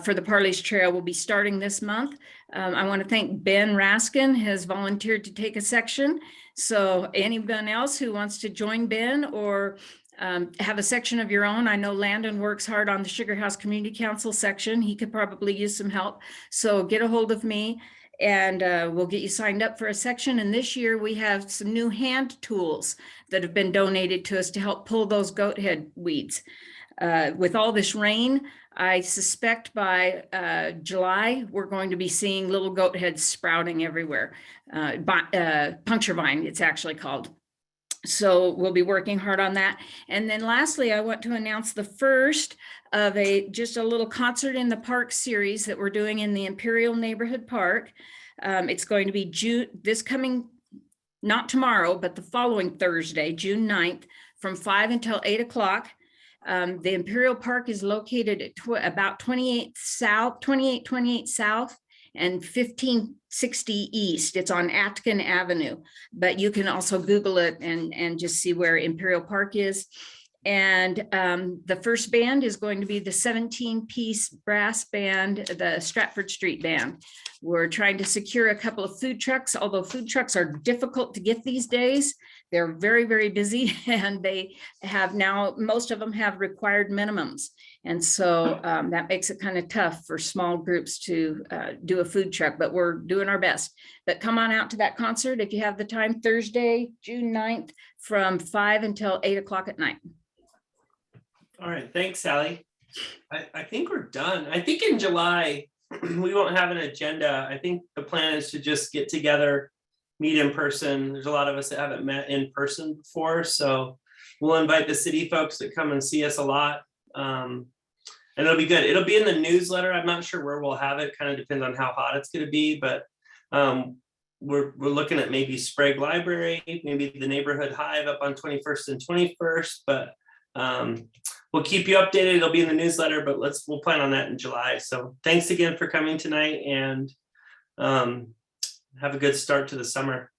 for the Parley's Trail will be starting this month. I want to thank Ben Raskin has volunteered to take a section. So anyone else who wants to join Ben or have a section of your own, I know Landon works hard on the Sugar House Community Council section. He could probably use some help. So get a hold of me and we'll get you signed up for a section. And this year we have some new hand tools that have been donated to us to help pull those goat head weeds. With all this rain, I suspect by July, we're going to be seeing little goat heads sprouting everywhere. Puncture vine, it's actually called. So we'll be working hard on that. And then lastly, I want to announce the first of just a little concert in the park series that we're doing in the Imperial Neighborhood Park. It's going to be this coming, not tomorrow, but the following Thursday, June 9th, from 5 until 8 o'clock. The Imperial Park is located at about 28 South and 1560 East. It's on Atkin Avenue, but you can also Google it and just see where Imperial Park is. And the first band is going to be the 17-piece brass band, the Stratford Street Band. We're trying to secure a couple of food trucks, although food trucks are difficult to get these days. They're very, very busy, and they have now, most of them have required minimums. And so that makes it kind of tough for small groups to do a food truck, but we're doing our best. But come on out to that concert if you have the time, Thursday, June 9th, from 5 until 8 o'clock at night. All right, thanks, Sally. I think we're done. I think in July, we won't have an agenda. I think the plan is to just get together, meet in person. There's a lot of us that haven't met in person before, so we'll invite the city folks that come and see us a lot. And it'll be good. It'll be in the newsletter. I'm not sure where we'll have it. Kind of depends on how hot it's going to be, but we're looking at maybe Sprague Library, maybe the Neighborhood Hive up on 21st and 21st, but we'll keep you updated. It'll be in the newsletter, but we'll plan on that in July. So thanks again for coming tonight, and have a good start to the summer.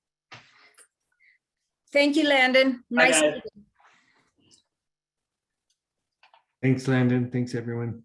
Thank you, Landon. Bye, Nice. guys. Thanks, Landon. Thanks, everyone.